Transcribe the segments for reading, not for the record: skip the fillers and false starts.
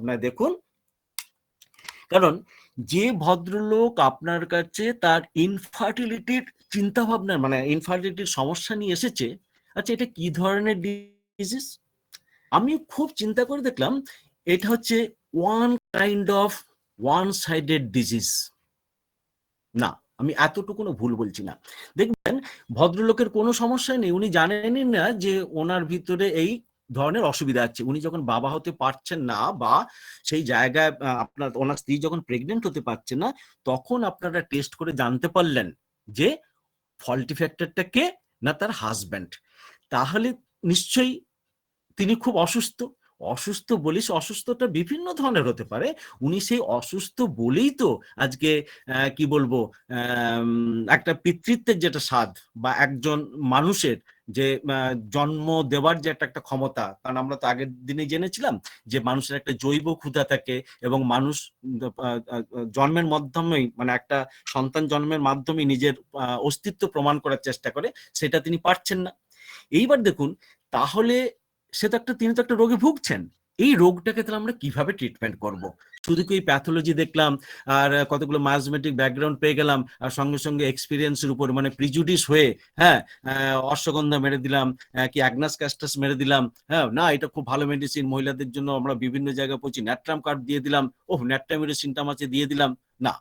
ভাবনায় দেখুন, কারণ যে ভদ্রলোক আপনার কাছে তার ইনফার্টিলিটির চিন্তা ভাবনা মানে ইনফার্টিলিটির সমস্যা নিয়ে এসেছে, আচ্ছা এটা কি ধরনের ডিজিজ? আমি খুব চিন্তা করে দেখলাম এটা হচ্ছে one kind of one sided disease. না, আমি এতটুকুনো ভুল বলছি না। দেখবেন ভদ্রলোকের কোনো সমস্যা নেই, উনি জানেনই না যে ওনার ভিতরে এই ধরনের অসুবিধা আছে। উনি যখন বাবা হতে পারছেন না বা সেই জায়গায় আপনার ওনার স্ত্রী যখন প্রেগনেন্ট হতে পারছে না, তখন আপনারা টেস্ট করে জানতে পারলেন যে ফল্টি ফ্যাক্টরটা কে, না তার হাজব্যান্ড। তাহলে নিশ্চয়ই তিনি খুব অসুস্থ। অসুস্থ বলিস, অসুস্থতা বিভিন্ন ধরনের হতে পারে। উনি সেই অসুস্থ বলেই তো আজকে কি বলবো, একটা পিতৃত্বের যেটা স্বাদ বা একজন মানুষের যে জন্ম দেওয়ার যে একটা ক্ষমতা, কারণ আমরা তো আগের দিনে জেনেছিলাম যে মানুষের একটা জৈব ক্ষুধা থাকে এবং মানুষ জন্মের মাধ্যমেই মানে একটা সন্তান জন্মের মাধ্যমে নিজের অস্তিত্ব প্রমাণ করার চেষ্টা করে, সেটা তিনি পারছেন না। এইবার দেখুন, তাহলে তিনি তো একটা রোগে ভুগছেন। এই রোগটাকে তাহলে আমরা কিভাবে ট্রিটমেন্ট করব? শুধু কি প্যাথোলজি দেখলাম আর কতগুলো মায়োজমেটিক ব্যাকগ্রাউন্ড পেয়ে গেলাম আর সঙ্গে সঙ্গে এক্সপিরিয়েন্সের উপর মানে প্রিজুডিস হয়ে, হ্যাঁ, অশ্বগন্ধা মেরে দিলাম, কি অ্যাগনাস ক্যাস্টাস মেরে দিলাম, হ্যাঁ, না এটা খুব ভালো মেডিসিন, মহিলাদের জন্য আমরা বিভিন্ন জায়গায় পৌঁছি, ন্যাট্রাম কার্ড দিয়ে দিলাম, ওহ ন্যাট্রামের সিনটাম আছে দিয়ে দিলাম। না,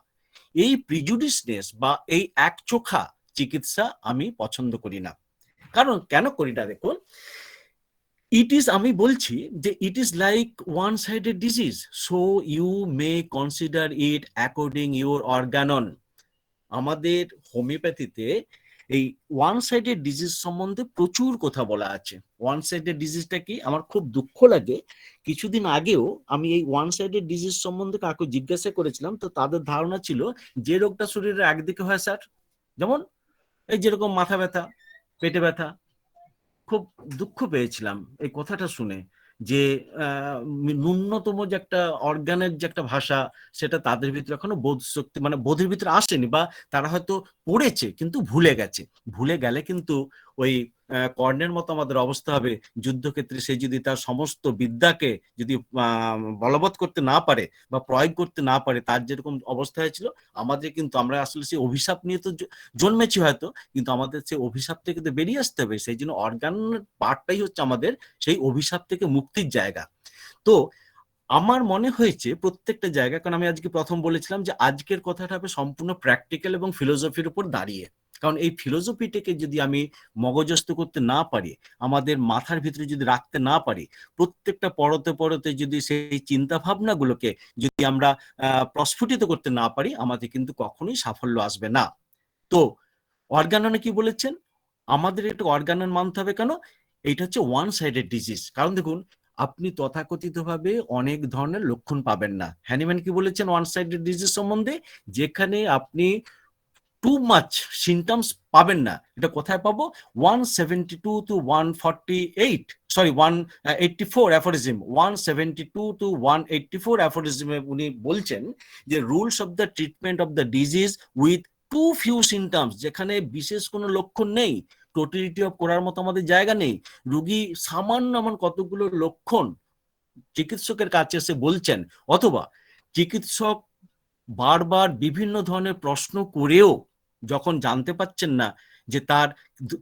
এই প্রিজুডিসনেস বা এই একচোখা চিকিৎসা আমি পছন্দ করি না। কারণ কেন করি না দেখুন, আমি বলছি যে it is like one sided disease, so you may consider it according your organon. আমাদের হোমিওপ্যাথিতে এই ওয়ান সাইডেড ডিজিজ সম্বন্ধে প্রচুর কথা বলা আছে। ওয়ান সাইডেড ডিজিজটা কি, আমার খুব দুঃখ লাগে, কিছুদিন আগেও আমি এই ওয়ান সাইডেড ডিজিজ সম্বন্ধে কাউকে জিজ্ঞাসা করেছিলাম, তো তাদের ধারণা ছিল যে রোগটা শরীরের একদিকে হয় স্যার, যেমন এই যেরকম মাথা ব্যথা, পেটে ব্যথা। খুব দুঃখ পেয়েছিলাম এই কথাটা শুনে যে ন্যূনতম যে একটা অর্গানের যে একটা ভাষা, সেটা তাদের ভিতরে এখনো বোধ শক্তি মানে বোধের ভিতরে আসেনি, বা তারা হয়তো পড়েছে কিন্তু ভুলে গেছে। ভুলে গেলে কিন্তু ওই কর্ণের মতো আমাদের অবস্থা হবে যুদ্ধক্ষেত্রে। সে যদি তার সমস্ত বিদ্যাকে যদি বলবৎ করতে না পারে বা প্রয়োগ করতে না পারে, তার যেরকম অবস্থা হয়েছিল আমাদের, কিন্তু আমরা আসলে সেই অভিশাপ নিয়ে তো জন্মেছি হয়তো, কিন্তু আমাদের সেই অভিশাপ থেকে তো বেরিয়ে আসতে হবে। সেই জন্য অর্গান পার্টটাই হচ্ছে আমাদের সেই অভিশাপ থেকে মুক্তির জায়গা। তো আমার মনে হয়েছে প্রত্যেকটা জায়গা, কারণ আমি আজকে প্রথম বলেছিলাম যে আজকের কথাটা হবে সম্পূর্ণ প্র্যাকটিক্যাল এবং ফিলোসফির উপর দাঁড়িয়ে। কারণ এই ফিলোসফিটাকে যদি আমি মগজস্থ করতে না পারি, আমাদের মাথার ভিতরে যদি রাখতে না পারি, প্রত্যেকটা পরতে পরতে যদি সেই চিন্তা ভাবনাগুলোকে যদি আমরা প্রস্ফুটিত করতে না পারি, আমাদের কিন্তু কখনোই সাফল্য আসবে না। তো অর্গাননে কি বলেছেন, আমাদের একটু অর্গানন মানতে হবে। কেন? এইটা হচ্ছে ওয়ান সাইডেড ডিজিজ। কারণ দেখুন, আপনি তথাকথিতভাবে অনেক ধরনের লক্ষণ পাবেন না। হ্যানিম্যান কি বলেছেন ওয়ান সাইডেড ডিজিজ সম্বন্ধে? যেখানে আপনি টু মাচ সিমটমস পাবেন না। এটা কোথায় পাবো? 172 to 148, সরি 184 অ্যাফোরিজম, 172 to 184 অ্যাফোরিজমে উনি বলছেন যে rules of the treatment of the disease with too few symptoms, যেখানে বিশেষ কোনো লক্ষণ নেই, টোটালিটি অফ করার মতো আমাদের জায়গা নেই। রুগী সামান্য এমন কতগুলো লক্ষণ চিকিৎসকের কাছে এসে বলছেন, অথবা চিকিৎসক বারবার বিভিন্ন ধরনের প্রশ্ন করেও যখন জানতে পাচ্ছেন না যে তার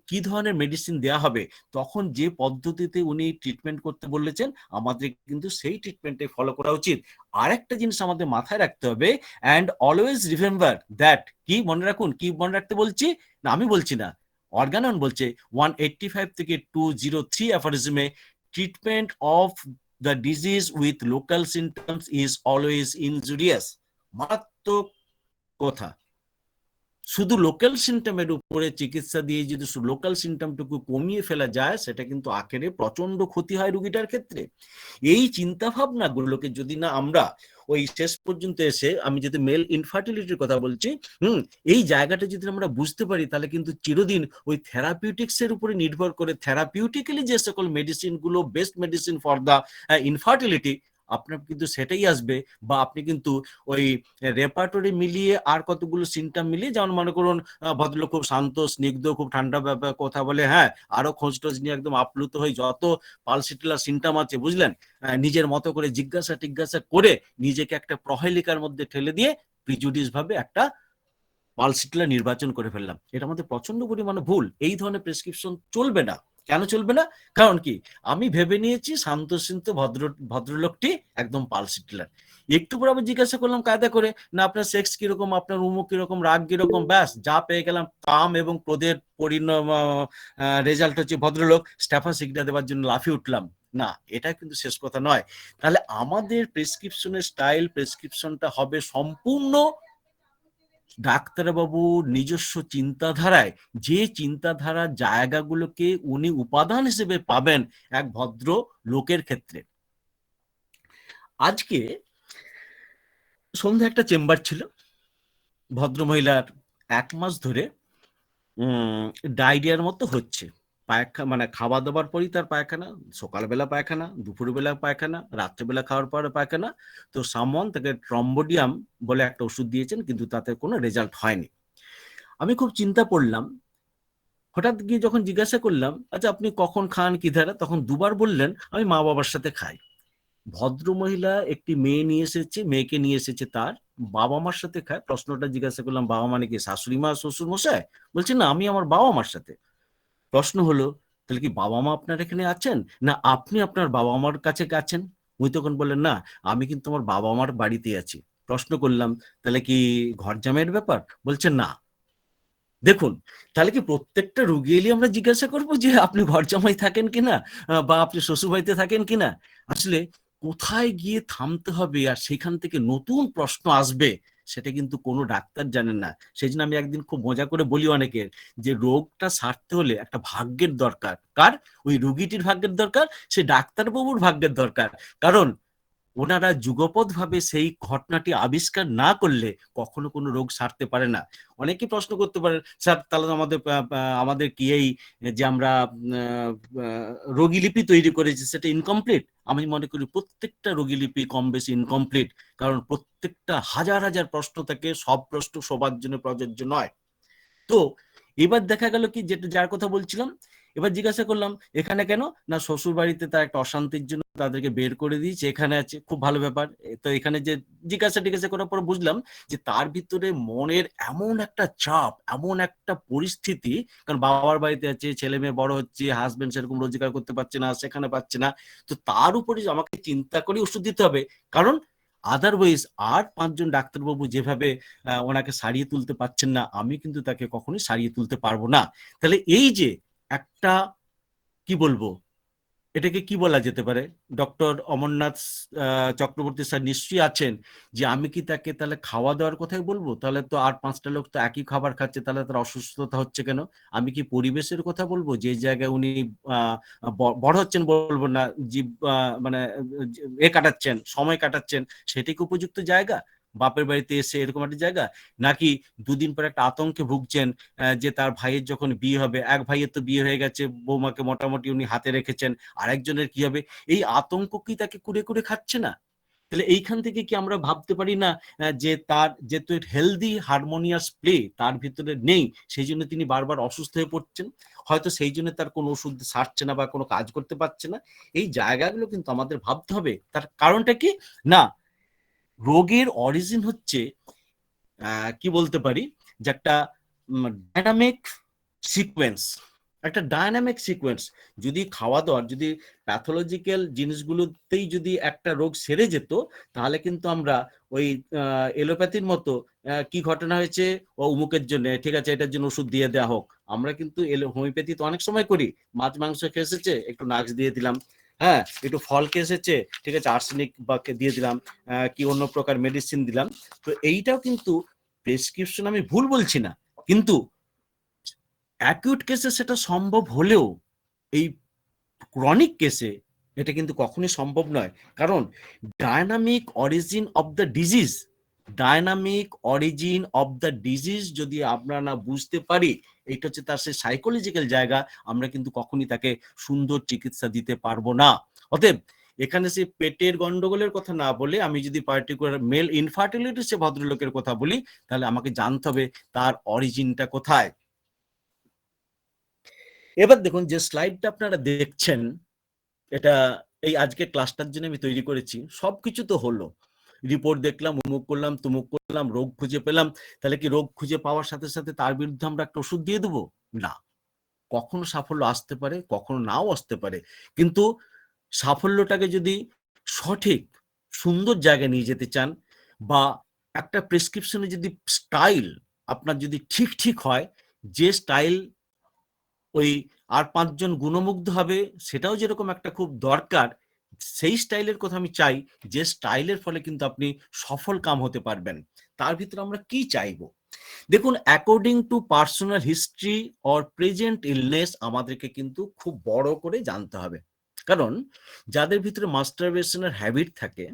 কি ধরনের মেডিসিন দেয়া হবে, তখন যে পদ্ধতিতে উনি ট্রিটমেন্ট করতে বলেছেন, আমাদের কিন্তু সেই ট্রিটমেন্টে ফলো করা উচিত। আর একটা জিনিস আমাদের মাথায় রাখতে হবে, অ্যান্ড অলওয়েজ রিমেম্বার দ্যাট, কি মনে রাখুন, কি মনে রাখতে বলছি, না আমি বলছি না, অর্গানন বলছে 185 থেকে 203 অ্যাফোরিজমে, treatment of the disease with local symptoms is always injurious. মারাত্মক কথা। শুধু লোকাল সিমটমের উপরে চিকিৎসা দিয়ে যদি লোকাল সিমটমটুকু কমিয়ে ফেলা যায়, সেটা কিন্তু আখেরে প্রচন্ড ক্ষতি হয় রোগীটার ক্ষেত্রে। এই চিন্তা ভাবনাগুলোকে যদি না আমরা ওই শেষ পর্যন্ত এসে, আমি যদি মেল ইনফার্টিলিটির কথা বলছি, এই জায়গাটা যদি আমরা বুঝতে পারি, তাহলে কিন্তু চিরদিন ওই থেরাপিউটিক্স এর উপরে নির্ভর করে থেরাপিউটিক্যালি যে সকল মেডিসিন গুলো best medicine for the infertility, আপনার কিন্তু সেটাই আসবে, বা আপনি কিন্তু ওই রেপার্টরি মিলিয়ে আর কতগুলো সিমটম মিলিয়ে, যেমন মনে করুন ভদ্রলোক খুব শান্ত স্নিগ্ধ, খুব ঠান্ডা ব্যাপার কথা বলে, হ্যাঁ, আরো খোঁজ টোজ নিয়ে একদম আপ্লুত হয়ে যত পালসিটিলার সিমটম আছে, বুঝলেন, নিজের মতো করে জিজ্ঞাসা টিজ্ঞাসা করে নিজেকে একটা প্রহেলিকার মধ্যে ঠেলে দিয়ে প্রিজুডিস ভাবে একটা পালসিটিলার নির্বাচন করে ফেললাম। এটা আমাদের প্রচন্ড পরিমাণে ভুল। এই ধরনের প্রেসক্রিপশন চলবে না। কেন চলবে না? কারণ কি, আমি ভেবে নিয়েছি শান্তশিন্ত ভদ্রলোকটি একদম পালসিটিলার। একটু পরে আমি জিজ্ঞাসা করলাম কায়দা করে, না আপনার সেক্স কিরকম, আপনার উমুক কিরকম, রাগ কিরকম, ব্যাস যা পেয়ে গেলাম। কাম এবং ক্রোধের রেজাল্ট হচ্ছে ভদ্রলোক স্ট্যাফা সিগনা দেওয়ার জন্য লাফিয়ে উঠলাম। না, এটা কিন্তু শেষ কথা নয়। তাহলে আমাদের প্রেসক্রিপশনের স্টাইল, প্রেসক্রিপশনটা হবে সম্পূর্ণ ডাক্তারবাবুর নিজস্ব চিন্তাধারায়, যে চিন্তাধারার জায়গাগুলোকে উনি উপাদান হিসেবে পাবেন এক ভদ্র লোকের ক্ষেত্রে। আজকে সন্ধ্যা একটা চেম্বার ছিল, ভদ্রমহিলার 1 মাস ধরে ডায়রিয়ার মতো হচ্ছে, পায়খানা মানে খাওয়া দাওয়ার পরই তার পায়খানা, সকালবেলা পায়খানা, দুপুরবেলা পায়খানা, রাত্রেবেলা খাওয়ার পরে পায়খানা। তো সামওয়ান তাকে ট্রম্বোডিয়াম বলে একটা ওষুধ দিয়েছেন, কিন্তু তাতে কোনো রেজাল্ট হয়নি। আমি খুব চিন্তা করলাম, হঠাৎ গিয়ে যখন জিজ্ঞাসা করলাম, আচ্ছা আপনি কখন খান, কি ধারা, তখন দুবার বললেন আমি মা বাবার সাথে খাই। ভদ্রমহিলা একটি মেয়ে নিয়ে এসেছে, মেয়েকে নিয়ে এসেছে, তার বাবা মার সাথে খায়। প্রশ্নটা জিজ্ঞাসা করলাম, বাবা মানে কি শাশুড়ি মা শ্বশুর মশাই? বলছে না, আমি আমার বাবা মার সাথে। প্রশ্ন হলো, তাহলে কি বাবা মা আপনার এখানে আছেন, না আপনি আপনার বাবা মার কাছে আছেন? উনি তখন বললেন, না আমি কিন্তু আমার বাবা মার বাড়িতে আছি। প্রশ্ন করলাম, তাহলে কি ঘর জামাইয়ের ব্যাপার? বলছে না। দেখুন, তাহলে কি প্রত্যেকটা রুগী এলে আমরা জিজ্ঞাসা করবো যে আপনি ঘর জামাই থাকেন কিনা, বা আপনি শ্বশুর বাড়িতে থাকেন কিনা? আসলে কোথায় গিয়ে থামতে হবে আর সেখান থেকে নতুন প্রশ্ন আসবে, সেটা কিন্তু কোনো ডাক্তার জানেন না। সেই জন্য আমি একদিন খুব মজা করে বলি অনেকের, যে রোগটা সারতে হলে একটা ভাগ্যের দরকার। কার? ওই রুগীটির ভাগ্যের দরকার, সে ডাক্তারবাবুর ভাগ্যের দরকার। কারণ ওনারা যুগপৎ ভাবে সেই ঘটনাটি আবিষ্কার না করলে কখনো কোনো রোগ সারতে পারে না। অনেকে প্রশ্ন করতে পারে, স্যার তাহলে আমাদের আমাদের কি এই যে আমরা রোগীলিপি তৈরি করেছি সেটা ইনকমপ্লিট? আমি মনে করি প্রত্যেকটা রোগীলিপি কম বেশি ইনকমপ্লিট, কারণ প্রত্যেকটা হাজার হাজার প্রশ্ন থাকে, সব প্রশ্ন সবার জন্য প্রযোজ্য নয়। তো এবার দেখা গেল কি, যেটা যার কথা বলছিলাম, এবার জিজ্ঞাসা করলাম এখানে কেন, না শ্বশুর বাড়িতে তার একটা অশান্তির জন্য তাদেরকে বের করে দিয়েছে, এখানে আছে। খুব ভালো ব্যাপার। তো এখানে যে জিজ্ঞাসা করার পর বুঝলাম যে তার ভিতরে মনের এমন একটা চাপ, এমন একটা পরিস্থিতি, কারণ বাবার বাড়িতে আছে, ছেলে মেয়ে বড় হচ্ছে, হাজবেন্ড সেরকম রোজগার করতে পারছে না, সেখানে পাচ্ছে না। তো তার উপরে আমাকে চিন্তা করে ওষুধ দিতে হবে, কারণ আদারওয়াইজ আর 5 জন ডাক্তারবাবু যেভাবে ওনাকে সারিয়ে তুলতে পারছেন না, আমি কিন্তু তাকে কখনোই সারিয়ে তুলতে পারবো না। তাহলে এই যে একটা, কি বলবো, এটাকে কি বলা যেতে পারে, ডক্টর অমরনাথ চক্রবর্তী স্যার নিশ্চয়ই আছেন, যে আমি কি তাকে তাহলে খাওয়া দাওয়ার কথাই বলবো? তাহলে তো আর 5টা লোক তো একই খাবার খাচ্ছে, তাহলে তার অসুস্থতা হচ্ছে কেন? আমি কি পরিবেশের কথা বলবো, যে জায়গায় উনি বড় হচ্ছেন বলবো না, জীব মানে কাটাচ্ছেন, সময় কাটাচ্ছেন, সেটা কি উপযুক্ত জায়গা? বাপের বাড়িতে এসে এরকম একটা জায়গা? নাকি দুদিন পর একটা আতঙ্কে ভুগছেন, যে তার ভাইয়ের যখন বিয়ে হবে, এক ভাইয়ের তো বিয়ে হয়ে গেছে, বৌমাকে মোটামুটি উনি হাতে রেখেছেন, আরেকজনের কি হবে, এই আতঙ্ক কি তাকে কুরে কুরে খাচ্ছে না? তাহলে এইখান থেকে কি আমরা ভাবতে পারি না যে তার যেহেতু হেলদি হারমোনিয়াস প্লে তার ভিতরে নেই, সেই জন্য তিনি বারবার অসুস্থ হয়ে পড়ছেন, হয়তো সেই জন্য তার কোনো ওষুধ সারছে না বা কোনো কাজ করতে পারছে না। এই জায়গাগুলো কিন্তু আমাদের ভাবতে হবে। তার কারণটা কি, না রোগের অরিজিন হচ্ছে কি বলতে পারি, যে একটা ডাইনামিক সিকোয়েন্স, একটা ডাইনামিক সিকোয়েন্স। যদি খাওয়া দাওয়ার, যদি প্যাথোলজিক্যাল জিনিসগুলোতেই যদি একটা রোগ সেরে যেত, তাহলে কিন্তু আমরা ওই এলোপ্যাথির মতো কি ঘটনা হয়েছে, ও অমুকের জন্য, ঠিক আছে এটার জন্য ওষুধ দিয়ে দেওয়া হোক। আমরা কিন্তু হোমিওপ্যাথি তো অনেক সময় করি, মাছ মাংস খেয়ে এসেছে একটু নাক্স দিয়ে দিলাম, হ্যাঁ একটু ফল খেয়ে এসেছে, ঠিক আছে আর্সেনিক বা দিয়ে দিলাম, কি অন্য প্রকার মেডিসিন দিলাম। তো এইটাও কিন্তু প্রেসক্রিপশন, আমি ভুল বলছি না, কিন্তু অ্যাকিউট কেসে সেটা সম্ভব হলেও এই ক্রনিক কেসে এটা কিন্তু কখনোই সম্ভব নয়। কারণ dynamic origin of the disease, dynamic origin of the disease যদি আমরা না বুঝতে পারি, এটা হচ্ছে তার সেই সাইকোলজিক্যাল জায়গা, আমরা কিন্তু কখনই তাকে সুন্দর চিকিৎসা দিতে পারবো না। অতএব এখানে সে পেটের গন্ডগোলের কথা না বলে আমি যদি পার্টিকুলার মেল ইনফার্টিলিটি সে ভদ্রলোকের কথা বলি, তাহলে আমাকে জানতে হবে তার অরিজিনটা কোথায়। এবার দেখুন যে স্লাইডটা আপনারা দেখছেন, এটা এই আজকে ক্লাসটার জন্য আমি তৈরি করেছি। সবকিছু তো হলো, রিপোর্ট দেখলাম, অমুক করলাম, তুমুক করলাম, রোগ খুঁজে পেলাম, তাহলে কি রোগ খুঁজে পাওয়ার সাথে সাথে তার বিরুদ্ধে আমরা একটা ওষুধ দিয়ে দেবো? না, কখনো সাফল্য আসতে পারে, কখনো নাও আসতে পারে, কিন্তু সাফল্যটাকে যদি সঠিক সুন্দর জায়গায় নিয়ে যেতে চান, বা একটা প্রেসক্রিপশনে যদি স্টাইল আপনার যদি ঠিক ঠিক হয়, যে স্টাইল ওই আর 5 জন গুণমুগ্ধ হবে, সেটাও যেরকম একটা খুব দরকার, সেই স্টাইলের কথা আমি চাই, যে স্টাইলের ফলে কিন্তু আপনি সফল কাম হতে পারবেন। তার ভিতরে আমরা কি চাইবো? দেখুন, according to personal history or present illness আমাদেরকে কিন্তু খুব বড় করে জানতে হবে। কারণ যাদের ভিতরে মাস্টারবেশনের হ্যাবিট থাকে,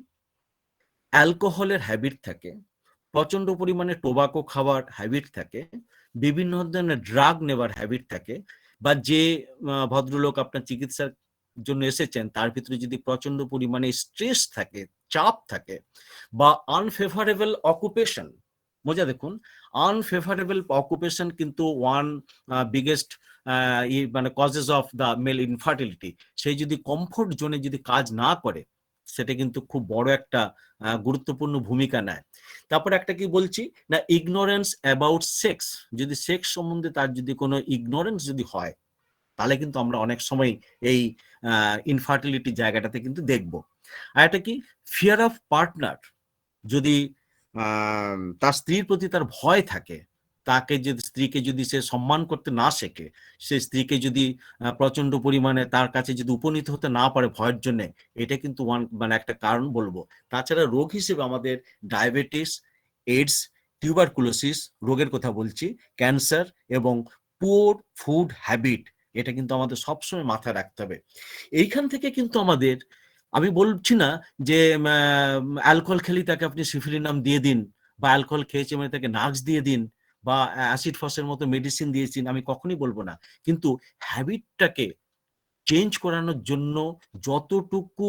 অ্যালকোহলের হ্যাবিট থাকে, প্রচন্ড পরিমাণে টোবাকো খাওয়ার হ্যাবিট থাকে, বিভিন্ন ধরনের ড্রাগ নেবার হ্যাবিট থাকে, বা যে ভদ্রলোক আপনার চিকিৎসার জন্য এসেছেন তার ভিতরে যদি প্রচন্ড পরিমাণে স্ট্রেস থাকে, চাপ থাকে, বা আনফেভারেবল অকুপেশন, মজা দেখুন, আনফেভারেবল অকুপেশন কিন্তু ওয়ান বিগেস্ট মানে causes of the male infertility. সেই যদি কমফোর্ট জোনে যদি কাজ না করে, সেটা কিন্তু খুব বড় একটা গুরুত্বপূর্ণ ভূমিকা নেয়। তারপরে একটা কি বলছি না, ইগনোরেন্স অ্যাবাউট সেক্স, যদি সেক্স সম্বন্ধে তার যদি কোনো ইগনোরেন্স যদি হয়, তাহলে কিন্তু আমরা অনেক সময় এই ইনফার্টিলিটি জায়গাটাতে কিন্তু দেখব। আর একটা কি, ফিয়ার অফ পার্টনার, যদি তার স্ত্রীর প্রতি তার ভয় থাকে, তাকে যদি স্ত্রীকে যদি সে সম্মান করতে না শেখে, সে স্ত্রীকে যদি প্রচন্ড পরিমাণে তার কাছে যদি উপনীত হতে না পারে ভয়ের জন্য, এটা কিন্তু মানে একটা কারণ বলবো। তাছাড়া রোগ হিসেবে আমাদের ডায়াবেটিস, এইডস, টিউবারকুলোসিস রোগের কথা বলছি, ক্যান্সার এবং পুওর ফুড হ্যাবিট, এটা কিন্তু আমাদের সবসময় মাথায় রাখতে হবে। এইখান থেকে কিন্তু আমাদের, আমি বলছি না যে অ্যালকোহল খেলি তাকে আপনি সিফিলিনাম দিয়ে দিন, বা অ্যালকোহল খেয়েছে মানে তাকে নাক্স দিয়ে দিন, বা অ্যাসিড ফসের মতো মেডিসিন দিয়েছেন, আমি কখনই বলবো না। কিন্তু হ্যাবিটটাকে চেঞ্জ করানোর জন্য যতটুকু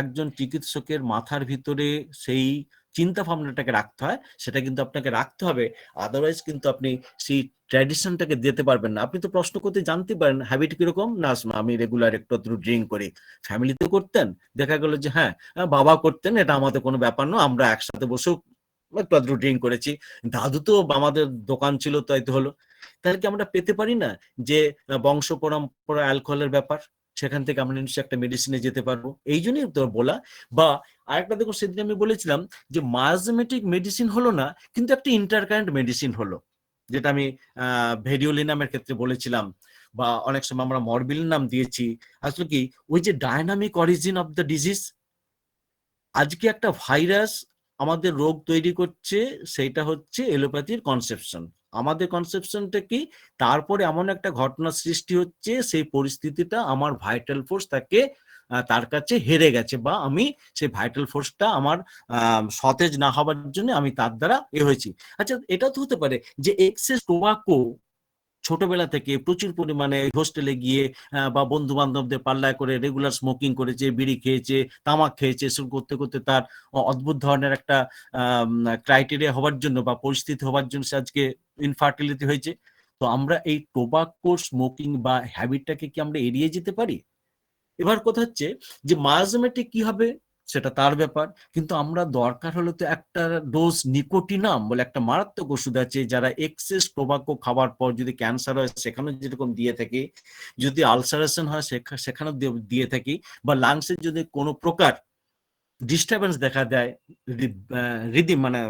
একজন চিকিৎসকের মাথার ভিতরে সেই চিন্তা ভাবনাটাকে রাখতে হয়, সেটা কিন্তু আপনাকে রাখতে হবে। আদারওয়াইজ কিন্তু আপনি সেই ট্র্যাডিশনটাকে দিতে পারবেন না। আপনি তো প্রশ্ন করতে জানতে পারেন হ্যাবিট কিরকম, না আমি রেগুলার একটু ড্রিঙ্ক করি। ফ্যামিলিতে করতেন, দেখা গেল যে হ্যাঁ বাবা করতেন, এটা আমাদের কোনো ব্যাপার নয়, আমরা একসাথে বসেও একটু আধটু ড্রিঙ্ক করেছি, দাদু তো আমাদের দোকান ছিল তাই তো হলো। তাহলে কি আমরা পেতে পারি না যে বংশ পরম্পরা অ্যালকোহলের ব্যাপার, সেখান থেকে আমরা নিশ্চয়ই একটা মেডিসিনে যেতে পারবো। এই জন্যই তো বলা। বা আরেকটা দেখুন, সেদিন আমি বলেছিলাম যে মায়োজেমেটিক মেডিসিন হলো না, কিন্তু একটা ইন্টারকারেন্ট মেডিসিন হলো, যেটা আমি ভেডিওলিনামের ক্ষেত্রে বলেছিলাম, বা অনেক সময় আমরা মরবিলিনাম দিয়েছি। আসলে কি, ওই যে dynamic origin of the disease, আজকে একটা ভাইরাস আমাদের রোগ তৈরি করছে, সেইটা হচ্ছে এলোপ্যাথির কনসেপশন। আমাদের কনসেপশনটা কি, তারপরে এমন একটা ঘটনা সৃষ্টি হচ্ছে, সেই পরিস্থিতিটা আমার ভাইটাল ফোর্স তাকে তার কাছে হেরে গেছে, বা আমি সেই ভাইটাল ফোর্সটা আমার সতেজ না হবার জন্য আমি তার দ্বারা হয়েছি। আচ্ছা, এটা তো হতে পারে যে এক্সেস টোবাকো ছোটবেলা থেকে প্রচুর পরিমাণে হোস্টেলে গিয়ে বা বন্ধু বান্ধবদের পাল্লায় করে রেগুলার স্মোকিং করেছে, বিড়ি খেয়েছে, তামাক খেয়েছে, এসব করতে করতে তার অদ্ভুত ধরনের একটা ক্রাইটেরিয়া হওয়ার জন্য বা পরিস্থিতি হওয়ার জন্য সে আজকে ইনফার্টিলিটি হয়েছে। তো আমরা এই টোবাকো স্মোকিং বা হ্যাবিটটাকে কি আমরা এড়িয়ে যেতে পারি? এবার কথা হচ্ছে যে মায়োজেমেটিক কি হবে সেটা তার ব্যাপার, কিন্তু আমরা দরকার হলে তো একটা ডোজ নিকোটিনাম বলে একটা মারাত্মক ওষুধ আছে, যারা এক্সেস টোবাকো খাওয়ার পর যদি ক্যান্সার হয় সেখানে যেরকম দিয়ে থাকি, যদি আলসারেশন হয় সেখানেও দিয়ে থাকি, বা লাংসের যদি কোনো প্রকার ডিস্টারবেন্স দেখা দেয় রিদিম মানে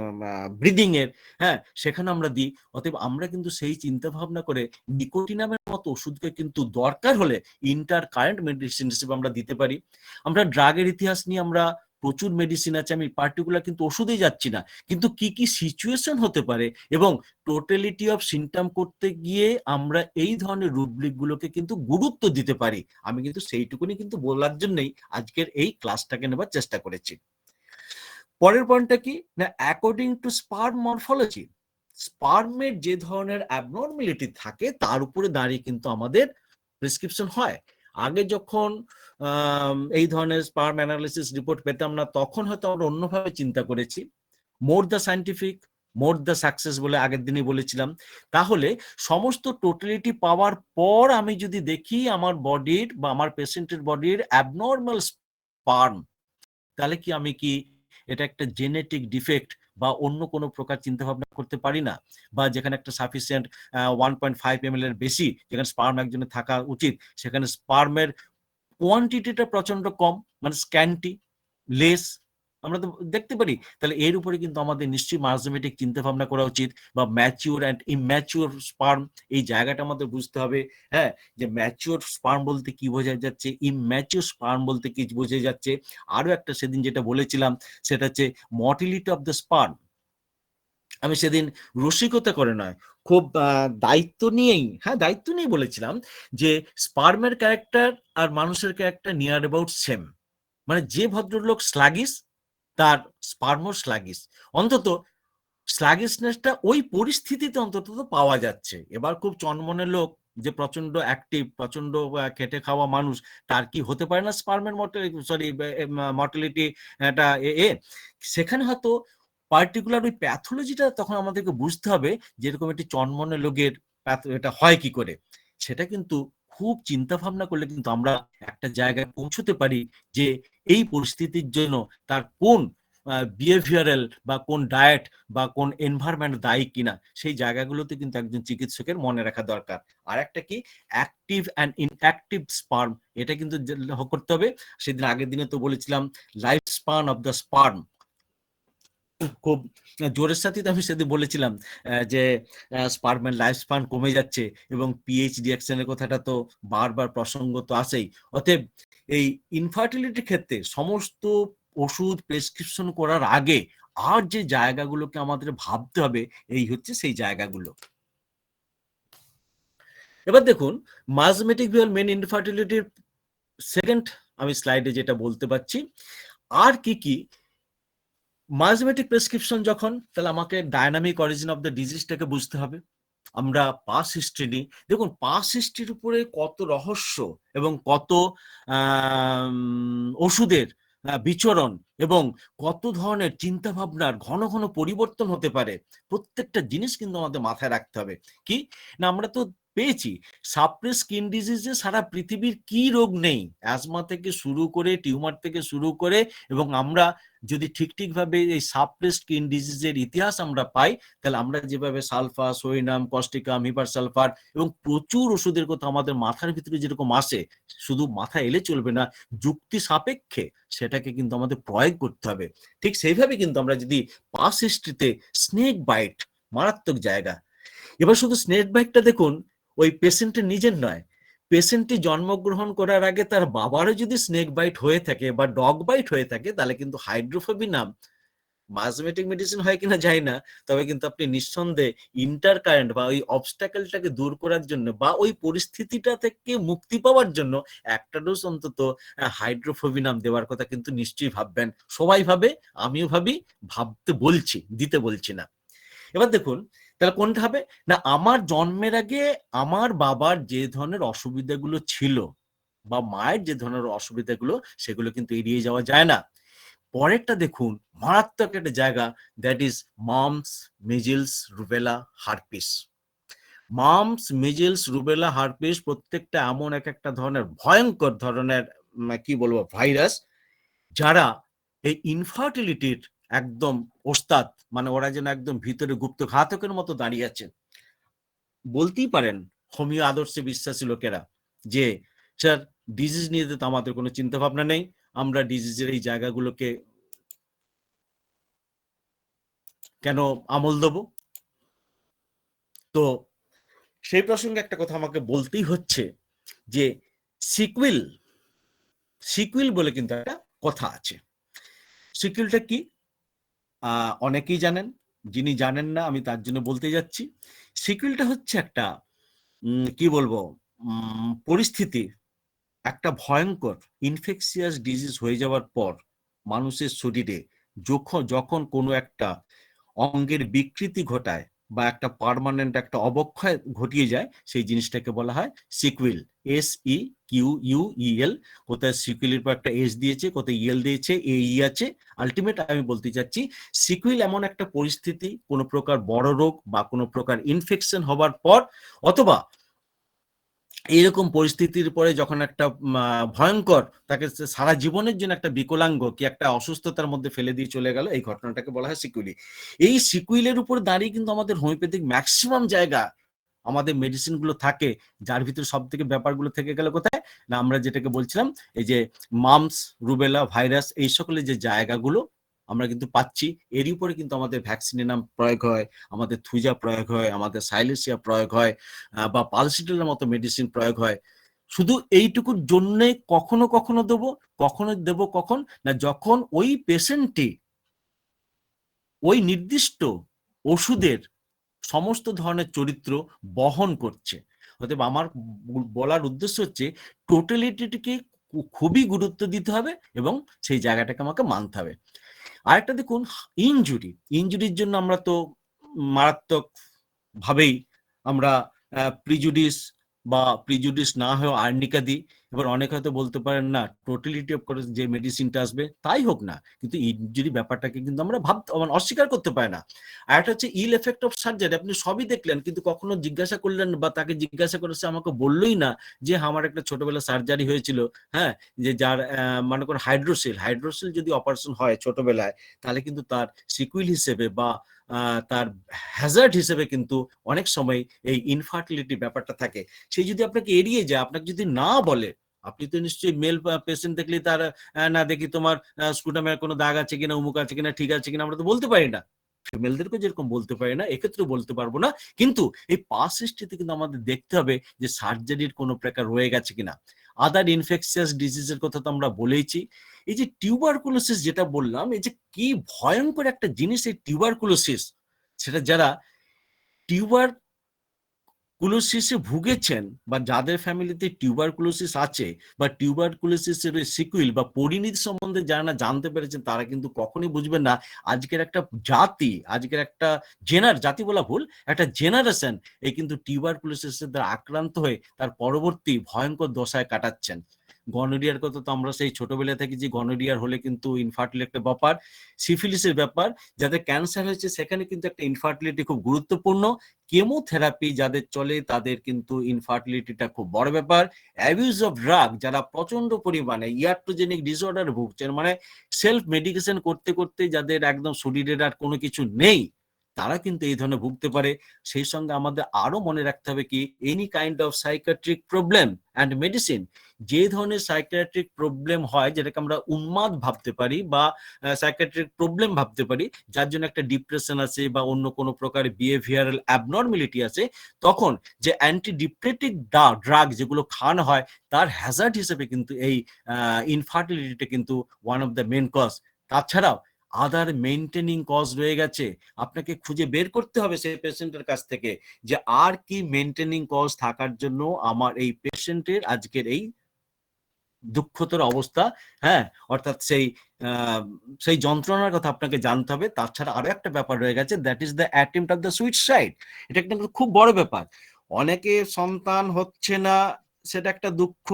ব্রিদিং এর, হ্যাঁ সেখানে আমরা দিই। অতএব আমরা কিন্তু সেই চিন্তা ভাবনা করে নিকোটিনামের মতো ওষুধকে কিন্তু দরকার হলে ইন্টার কারেন্ট মেডিসিন হিসেবে আমরা দিতে পারি। আমরা ড্রাগের ইতিহাস নিয়ে আমরা প্রচুর মেডিসিন আছে, আমি পার্টিকুলার কিন্তু ওষুধেই যাচ্ছি না, কিন্তু কি কি সিচুয়েশন হতে পারে এবং টোটালিটি অফ সিমটম করতে গিয়ে আমরা এই ধরনের রুব্রিক গুলোকে কিন্তু গুরুত্ব দিতে পারি। আমি কিন্তু সেইটুকুনি কিন্তু বলার জন্যই আজকের এই ক্লাসটাকে নেবার চেষ্টা করেছি। পরের পয়েন্টটা কি না, অ্যাকর্ডিং টু স্পার্ম মরফোলজি, স্পার্মের যে ধরনের অ্যাবনর্মালিটি থাকে তার উপরে দাঁড়িয়ে কিন্তু আমাদের প্রেসক্রিপশন হয়। আগে যখন এই ধরনের স্পার্ম অ্যানালিসিস রিপোর্ট পেতাম না, তখন হয়তো আমরা অন্যভাবে চিন্তা করেছি। More the scientific, more the success বলে আগের দিনই বলেছিলাম। তাহলে সমস্ত টোটালিটি পাওয়ার পর আমি যদি দেখি আমার বডির বা আমার পেশেন্টের বডির অ্যাবনর্মাল স্পার্ম, তাহলে কি আমি কি এটা একটা জেনেটিক ডিফেক্ট বা অন্য কোনো প্রকার চিন্তা ভাবনা করতে পারি না? বা যেখানে একটা সাফিসিয়েন্ট 1.5 ml এর বেশি যেখানে স্পার্ম একজনের থাকা উচিত, সেখানে স্পার্মের কোয়ান্টিটিটা প্রচন্ড কম, মানে স্ক্যান্টি, লেস, আমরা তো দেখতে পারি। তাহলে এর উপরে কিন্তু আমাদের নিশ্চয়ই মার্জমেটিক চিন্তা ভাবনা করা উচিত, বা ম্যাচিওর অ্যান্ড ইম্যাচিওর স্পার্ম, এই জায়গাটা আমাদের বুঝতে হবে। হ্যাঁ, যে ম্যাচিওর স্পার্ম বলতে কি বোঝা যাচ্ছে, ইম্যাচিওর স্পার্ম বলতে কি বোঝা যাচ্ছে। আরো একটা সেদিন যেটা বলেছিলাম সেটা হচ্ছে মর্টিলিটি অফ দ্য স্পার্ম। আমি সেদিন রসিকতা করে নয়, খুব দায়িত্ব নিয়েই, হ্যাঁ দায়িত্ব নিয়ে বলেছিলাম যে স্পার্মের ক্যারেক্টার আর মানুষের ক্যারেক্টার নিয়ার অ্যাবাউট সেম। মানে যে ভদ্রলোক স্লাগিস তার স্পার্মও স্লাগিস, অন্তত স্লাগিসনেসটা ওই পরিস্থিতিতে অন্তত পাওয়া যাচ্ছে। এবার খুব চনমনে লোক যে প্রচন্ড অ্যাক্টিভ, প্রচন্ড খেটে খাওয়া মানুষ, তার কি হতে পারে না স্পার্মের মর্টালিটি এটা সেখানে হয়তো পার্টিকুলার ওই প্যাথোলজিটা তখন আমাদেরকে বুঝতে হবে, যেরকম একটি চনমনে লোকের এটা হয় কি করে। সেটা কিন্তু খুব চিন্তা ভাবনা করলে কিন্তু আমরা একটা জায়গায় পৌঁছতে পারি যে এই পরিস্থিতির জন্য তার কোন বিহেভিয়ারাল বা কোন ডায়েট বা কোন এনভায়রনমেন্ট দায়ী কিনা, সেই জায়গাগুলোতে কিন্তু একজন চিকিৎসকের মনে রাখা দরকার। আর একটা কি, অ্যাক্টিভ অ্যান্ড ইনঅ্যাক্টিভ স্পার্ম, এটা কিন্তু করতে হবে। সেদিন আগের দিনে তো বলেছিলাম life span of the sperm, খুব জোরের সাথে আমি সেদিন বলেছিলাম যে স্পার্মের লাইফ স্পান কমে যাচ্ছে, এবং পিএইচ রিঅ্যাকশনের কথাটা তো বারবার প্রসঙ্গ তো আসেই। অতএব এই ইনফার্টিলিটির ক্ষেত্রে সমস্ত ওষুধ প্রেসক্রিপশন করার আগে আর যে জায়গাগুলোকে আমাদের ভাবতে হবে, এই হচ্ছে সেই জায়গাগুলো। এবার দেখুন, মাসমেটিক ভিউয়াল মেন ইনফার্টিলিটির সেকেন্ড আমি স্লাইডে যেটা বলতে পারছি, আর কি কি মাসমেটিক প্রেসক্রিপশন যখন, তাহলে আমাকে ডায়নামিক অরিজিন অফ দ্য ডিজিজটাকে বুঝতে হবে। আমরা পাস হিস্ট্রি নিই, দেখুন পাস হিস্ট্রির উপরে কত রহস্য এবং কত ওষুধের বিচরণ এবং কত ধরনের চিন্তা ভাবনার ঘন ঘন পরিবর্তন হতে পারে। প্রত্যেকটা জিনিস কিন্তু আমাদের মাথায় রাখতে হবে। কি না, আমরা তো পেয়েছি সাপ্রেস স্কিন ডিজিজে সারা পৃথিবীর কি রোগ নেই, অ্যাজমা থেকে শুরু করে টিউমার থেকে শুরু করে, এবং আমরা যদি ঠিকভাবে এই সাপ্রেস স্কিন ডিজিজের ইতিহাস আমরা পাই, তাহলে আমরা যেভাবে sulphur, sodium, Causticum, hepar sulphur এবং প্রচুর ওষুধের কথা আমাদের মাথার ভিতরে যেরকম আসে, শুধু মাথা এলে চলবে না, যুক্তি সাপেক্ষে সেটাকে কিন্তু আমাদের প্রয়োগ করতে হবে। ঠিক সেইভাবে কিন্তু আমরা যদি পাস হিস্ট্রিতে স্নেক বাইট, মারাত্মক জায়গা। এবার শুধু স্নেক বাইটটা দেখুন, ওই পেশেন্টের নিজের নয়, পেশেন্টটি জন্মগ্রহণ করার আগে তার বাবারও যদি স্নেক বাইট হয়ে থাকে বা ডগ বাইট হয়ে থাকে, তাহলে কিন্তু হাইড্রোফোবি নাম মাসমেটিক মেডিসিন হয় কিনা জানি না, তবে কিন্তু আপনি নিঃসন্দেহে ইন্টার কারেন্ট বা ওই অবস্টাকেলটাকে দূর করার জন্য বা ওই পরিস্থিতিটা থেকে মুক্তি পাওয়ার জন্য একটা ডোজ অন্তত হাইড্রোফোবিনাম দেওয়ার কথা কিন্তু নিশ্চয়ই ভাববেন। সবাই ভাবে, আমিও ভাবি, ভাবতে বলছি, দিতে বলছি না। এবার দেখুন, তাহলে কোনটা হবে না, আমার জন্মের আগে আমার বাবার যে ধরনের অসুবিধাগুলো ছিল বা মায়ের যে ধরনের অসুবিধাগুলো, সেগুলো কিন্তু এড়িয়ে যাওয়া যায় না। পরেরটা দেখুন, মারাত্মক একটা জায়গা, that is mum's, measles, rubella, herpes. Mum's, measles, rubella, herpes প্রত্যেকটা এমন এক একটা ধরনের ভয়ঙ্কর ধরনের কি বলবো ভাইরাস, যারা এই ইনফার্টিলিটির একদম ওস্তাদ, মানে ওরা যেন একদম ভিতরে গুপ্ত ঘাতকের মতো দাঁড়িয়ে আছে। বলতেই পারেন হোমিও আদর্শে বিশ্বাসী লোকেরা যে স্যার ডিজিজ নিয়ে তো আমাদের কোনো চিন্তা ভাবনা নেই, আমরা ডিজিজের এই জায়গাগুলোকে কেন আমল দেবো। তো সেই প্রসঙ্গে একটা কথা আমাকে বলতেই হচ্ছে যে সিকুইল, সিকুইল বলে কিন্তু একটা কথা আছে। সিকুইলটা কি অনেকেই জানেন, যিনি জানেন না আমি তার জন্য বলতে যাচ্ছি। সিকুইলটা হচ্ছে একটা কি বলবো পরিস্থিতি, একটা ভয়ঙ্কর ইনফেকশিয়াস ডিজিজ হয়ে যাওয়ার পর মানুষের শরীরে যখন যখন কোনো একটা অঙ্গের বিকৃতি ঘটায় বা একটা পার্মানেন্ট একটা অবক্ষয় ঘটিয়ে যায়, সেই জিনিসটাকে বলা হয় সিকুইল। SEQUEL, কোথায় সিকুইলের পর একটা এস দিয়েছে, কোথায় ইএল দিয়েছে, এই আছে। আলটিমেট আমি বলতে চাচ্ছি সিকুইল এমন একটা পরিস্থিতি, কোনো প্রকার বড় রোগ বা কোনো প্রকার ইনফেকশন হবার পর, অথবা এইরকম পরিস্থিতির পরে যখন একটা ভয়ঙ্কর, তাকে সারা জীবনের জন্য একটা বিকলাঙ্গ কি একটা অসুস্থতার মধ্যে ফেলে দিয়ে চলে গেল, এই ঘটনাটাকে বলা হয় সিকুইলি। এই সিকুইলের উপর দাঁড়িয়ে কিন্তু আমাদের হোমিওপ্যাথিক ম্যাক্সিমাম জায়গা আমাদের মেডিসিন গুলো থাকে, যার ভিতরে সব থেকে ব্যাপারগুলো থেকে গেল কোথায় না, আমরা যেটাকে বলছিলাম এই যে মামস, রুবেলা ভাইরাস, এই সকলের যে জায়গাগুলো আমরা কিন্তু পাচ্ছি, এরই উপরে কিন্তু আমাদের ভ্যাকসিনের প্রয়োগ হয়, আমাদের থুজা প্রয়োগ হয়, আমাদের সাইলেসিয়া প্রয়োগ হয়, বা পালসিটেলের মতো মেডিসিন প্রয়োগ হয়। শুধু এইটুকুর জন্যে কখনো কখনো দেবো, কখনো দেবো কখন না, যখন ওই পেশেন্টটি ওই নির্দিষ্ট ওষুধের সমস্ত ধরনের চরিত্র বহন করছে। অতএব আমার বলার উদ্দেশ্য হচ্ছে টোটালিটিকে খুবই গুরুত্ব দিতে হবে এবং সেই জায়গাটাকে আমাকে মানতে হবে। আরেকটা দেখুন, ইনজুরির জন্য আমরা তো মারাত্মক ভাবেই আমরা প্রিজুডিস না হয়ে আর্নিকা দিই। এবার অনেকে হয়তো বলতে পারেন না, টোটালিটি অফ কোর্স যে মেডিসিনটা আসবে তাই হোক না, কিন্তু ইনজুরি ব্যাপারটাকে কিন্তু আমরা অস্বীকার করতে পারি না। আর একটা হচ্ছে ইল এফেক্ট অফ সার্জারি, আপনি সবই দেখলেন কিন্তু কখনো জিজ্ঞাসা করলেন বা তাকে জিজ্ঞাসা করেছে আমাকে বললোই না যে আমার একটা ছোটবেলা সার্জারি হয়েছিল, হ্যাঁ, যে যার মনে করুন হাইড্রোসিল যদি অপারেশন হয় ছোটবেলায়, তাহলে কিন্তু তার সিকুইল হিসেবে বা তার হ্যাজার্ড হিসেবে কিন্তু অনেক সময় এই ইনফার্টিলিটি ব্যাপারটা থাকে। সেই যদি আপনাকে এড়িয়ে যায়, আপনাকে যদি না বলে, আপনি তো নিশ্চয়ই মেল পেশেন্ট দেখলে তার না দেখি তোমার স্কুটামের কোনো দাগ আছে কিনা, উমুক আছে কিনা, ঠিক আছে কিনা, আমরা তো বলতে পারি না। ফিমেলদেরকে যেরকম বলতে পারি না, এক্ষেত্রে বলতে পারবো না। কিন্তু এই পাস হিস্ট্রিতে কিন্তু আমাদের দেখতে হবে যে সার্জারির কোনো প্রকার রয়ে গেছে কিনা। আদার ইনফেকশিয়াস ডিজিজের কথা তো আমরা বলেইছি। এই যে টিউবারকুলোসিস যেটা বললাম, এই যে কি ভয়ঙ্কর একটা জিনিস এই টিউবারকুলোসিস, সেটা যারা টিউবারকুলোসিসে ভুগেছেন বা যাদের ফ্যামিলিতে টিউবারকুলোসিস আছে বা টিউবারকুলোসিসের সিকুইল বা পরিণতি সম্বন্ধে যারা না জানতে পেরেছেন, তারা কিন্তু কখনোই বুঝবেন না আজকের একটা আজকের একটা জাতি বলা ভুল, একটা জেনারেশন এই কিন্তু টিউবারকুলোসিসের দ্বারা আক্রান্ত হয়ে তার পরবর্তী ভয়ঙ্কর দশায় কাটাচ্ছেন। গনোরিয়ার কথা তো আমরা সেই ছোটবেলা থেকে, যে গনোরিয়ার হলে কিন্তু ইনফার্টিলিটি একটা ব্যাপার, সিফিলিসের ব্যাপার, যাদের ক্যান্সার হয়েছে সেখানে কিন্তু একটা ইনফার্টিলিটি খুব গুরুত্বপূর্ণ, কেমোথেরাপি যাদের চলে তাদের কিন্তু ইনফার্টিলিটিটা খুব বড় ব্যাপার, অ্যাবিউজ অফ ড্রাগ যারা প্রচন্ড পরিমাণে ইয়াট্রোজেনিক ডিসঅর্ডার ভুগছেন, মানে সেলফ মেডিকেশন করতে করতে যাদের একদম শরীরের আর কোনো কিছু নেই, তারা কিন্তু এই ধরনের ভুগতে পারে। সেই সঙ্গে আমাদের আরো মনে রাখতে হবে কি, any kind of psychiatric problem and medicine, যে ধরনের সাইকিয়াট্রিক প্রবলেম হয় যেটাকে আমরা উন্মাদ ভাবতে পারি বা সাইকিয়াট্রিক প্রবলেম ভাবতে পারি, যার জন্য একটা ডিপ্রেশন আছে বা অন্য কোনো প্রকার বিহেভিয়ারাল অ্যাবনর্মালিটি আছে, তখন যে অ্যান্টি ডিপ্রেটিক ড্রাগ যেগুলো খাওয়ানো হয়, তার হ্যাজার্ড হিসেবে কিন্তু এই ইনফার্টিলিটিটা কিন্তু one of the main cause. তাছাড়াও আদার মেইনটেনিং কজ রয়ে গেছে, আপনাকে খুঁজে বের করতে হবে সেই পেশেন্টের কাছ থেকে যে আর কি মেইনটেনিং কজ থাকার জন্য আমার এই পেশেন্টের আজকের এই দুঃখতর অবস্থা, হ্যাঁ, অর্থাৎ সেই যন্ত্রণার কথা আপনাকে জানতে হবে। তাছাড়া আরো একটা ব্যাপার রয়ে গেছে, that is the attempt of the suicide. এটা কিন্তু খুব বড় ব্যাপার। অনেকে সন্তান হচ্ছে না, সেটা একটা দুঃখ,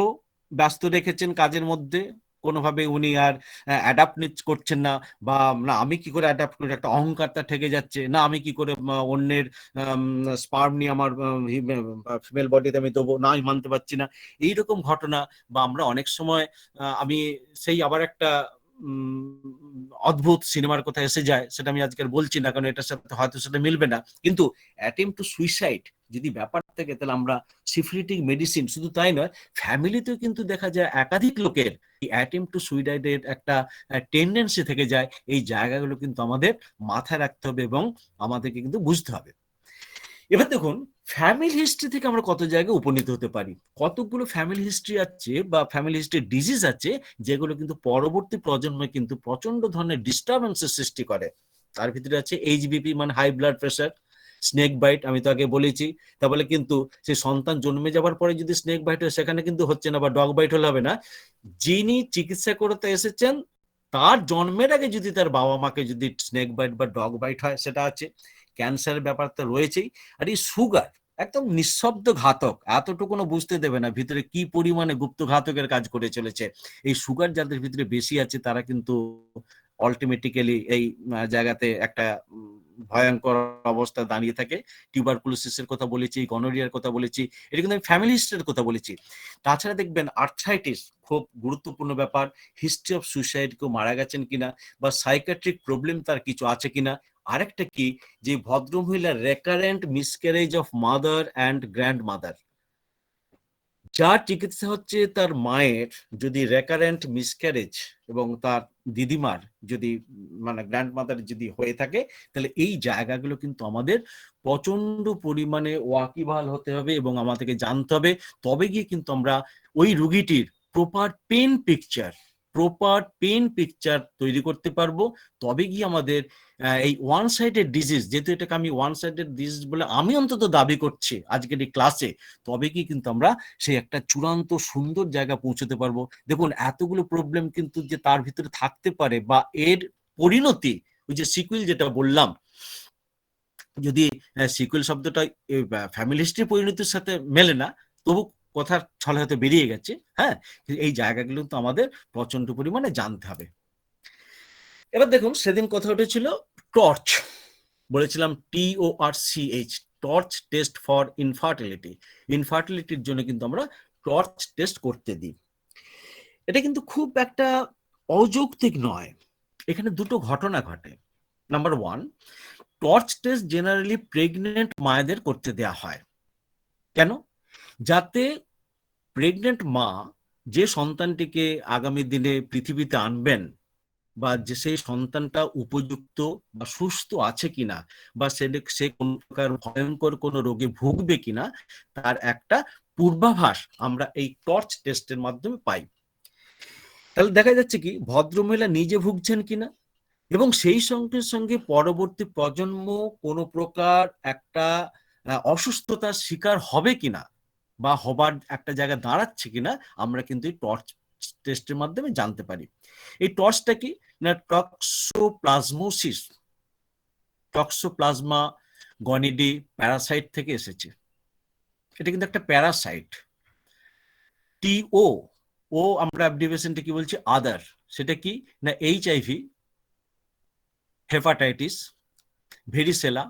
ব্যস্ত রেখেছেন কাজের মধ্যে, কোনোভাবে উনি আর অ্যাডাপ্ট করছেন না, বা না আমি কি করে অ্যাডাপ্ট করি, একটা অহংকারটা ঠেকে যাচ্ছে, না আমি কি করে অন্যের স্পার্ম নিয়ে আমার ফিমেল বডিতে আমি দেবো, না আমি মানতে পারছি না, এইরকম ঘটনা। বা আমরা অনেক সময় আমি সেই আবার একটা অদ্ভুত সিনেমার কথা এসে যায়, সেটা আমি আজকে বলছি না কারণ এটার সাথে হয়তো সেটা মিলবে না, কিন্তু অ্যাটেম্প্ট টু সুইসাইড যদি ব্যাপার থাকে, তাহলে আমরা সিফিলিটিক মেডিসিন, শুধু তাই নয়, ফ্যামিলিতেও কিন্তু দেখা যায় একাধিক লোকের অ্যাটেম্প্ট টু সুইসাইডের একটা টেন্ডেন্সি থেকে যায়। এই জায়গাগুলো কিন্তু আমাদের মাথায় রাখতে হবে এবং আমাদেরকে কিন্তু বুঝতে হবে। এবার দেখুন, ফ্যামিলি হিস্ট্রি থেকে আমরা কত জায়গায় উপনীত হতে পারি। কতগুলো ফ্যামিলি হিস্ট্রি আছে বা ফ্যামিলি হিস্ট্রি ডিজিজ আছে যেগুলো কিন্তু পরবর্তী প্রজন্মে কিন্তু প্রচন্ড ধরনের ডিস্টারবেন্সের সৃষ্টি করে। তার ভিতরে আছে এইচবিপি, মানে high blood pressure, snake bite, আমি তো আগে বলেছি। তাহলে কিন্তু সেই সন্তান জন্মে যাওয়ার পরে যদি স্নেক বাইট হয়, সেখানে কিন্তু হচ্ছে না, বা ডগ বাইট হলে হবে না, যিনি চিকিৎসা করতে এসেছেন তার জন্মের আগে যদি তার বাবা মাকে যদি স্নেক বাইট বা ডগ বাইট হয়, সেটা আছে। ক্যান্সারের ব্যাপার তো রয়েছেই, আর এই সুগার একদম নিঃশব্দ ঘাতক, এতটুকুনো বুঝতে দেবে না ভিতরে কি পরিমাণে গুপ্ত ঘাতকের কাজ করে চলেছে। এই সুগার যাদের ভিতরে বেশি আছে তারা কিন্তু অল্টিমেটিক্যালি এই জায়গাতে একটা ভয়ঙ্কর অবস্থা দাঁড়িয়ে থাকে। টিউবারকুলোসিসের কথা বলেছি, গনোরিয়ার কথা বলেছি, এটা কিন্তু আমি ফ্যামিলি হিস্ট্রির কথা বলেছি। তাছাড়া দেখবেন আর্থ্রাইটিস খুব গুরুত্বপূর্ণ ব্যাপার, হিস্ট্রি অফ সুইসাইড, কেউ মারা গেছেন কিনা বা সাইকিয়াট্রিক প্রবলেম তার কিছু আছে কিনা। আরেকটা কি, যে ভদ্রমহিলার recurrent miscarriage of mother and grandmother, যার চিকিৎসা হচ্ছে তার মায়ের যদি রেকারেন্ট মিসক্যারেজ এবং তার দিদিমার যদি মানে গ্র্যান্ড মাদার যদি হয়ে থাকে, তাহলে এই জায়গাগুলো কিন্তু আমাদের প্রচন্ড পরিমাণে ওয়াকিবহাল হতে হবে এবং আমাদেরকে জানতে হবে। তবে গিয়ে কিন্তু আমরা ওই রুগীটির প্রপার পেন পিকচার তৈরি করতে পারবো। তবে গিয়ে আমাদের এই ওয়ান সাইডেড ডিজিজ, যেহেতু এটাকে আমি ওয়ান সাইডেড ডিজিজ বলে আমি অন্তত দাবি করছি আজকের এই ক্লাসে, তবে কি কিন্তু আমরা সেই একটা চূড়ান্ত সুন্দর জায়গা পৌঁছতে পারবো। দেখুন এতগুলো প্রবলেম কিন্তু যে তার ভিতরে থাকতে পারে বা এর পরিণতি, ওই যে সিকুয়েল যেটা বললাম, যদি সিকুয়েল শব্দটা ফ্যামিলি হিস্ট্রি পরিণতির সাথে মেলে না, তবু কথার ছলে হয়তো বেরিয়ে গেছে। হ্যাঁ, এই জায়গাগুলো তো আমাদের প্রচন্ড পরিমাণে জানতে হবে। এবার দেখুন সেদিন কথা উঠেছিল টর্চ, বলেছিলাম TORCH, টর্চ টেস্ট ফর ইনফার্টিলিটির জন্য কিন্তু আমরা টর্চ টেস্ট করতে দিই। এটা কিন্তু খুব একটা অযৌক্তিক নয়। এখানে দুটো ঘটনা ঘটে। Number one, torch test generally pregnant মায়েদের করতে দেয়া হয়। কেন? যাতে প্রেগনেন্ট মা যে সন্তানটিকে আগামী দিনে পৃথিবীতে আনবেন বা যে সেই সন্তানটা উপযুক্ত বা সুস্থ আছে কিনা বা সে কোন প্রকার ভয়ঙ্কর কোনো রোগে ভুগবে কিনা তার একটা পূর্বাভাস আমরা এই টর্চ টেস্টের মাধ্যমে পাই। তাহলে দেখা যাচ্ছে কি ভদ্রমহিলা নিজে ভুগছেন কিনা এবং সেই সঙ্গে সঙ্গে পরবর্তী প্রজন্ম কোনো প্রকার একটা অসুস্থতার শিকার হবে কিনা বা হবার একটা জায়গা দাঁড়াচ্ছে কিনা আমরা কিন্তু এই টর্চ টেস্টের মাধ্যমে জানতে পারি। এই টর্চটা কি না, টক্সোপ্লাজমা গনিডি প্যারাসাইট থেকে এসেছে। এটা কিন্তু একটা প্যারাসাইট। টিও ও আমরা অ্যাব্রিভিয়েশনটা কি বলছি, আদার, সেটা কি না HIV, হেপাটাইটিস, ভেরিসেলা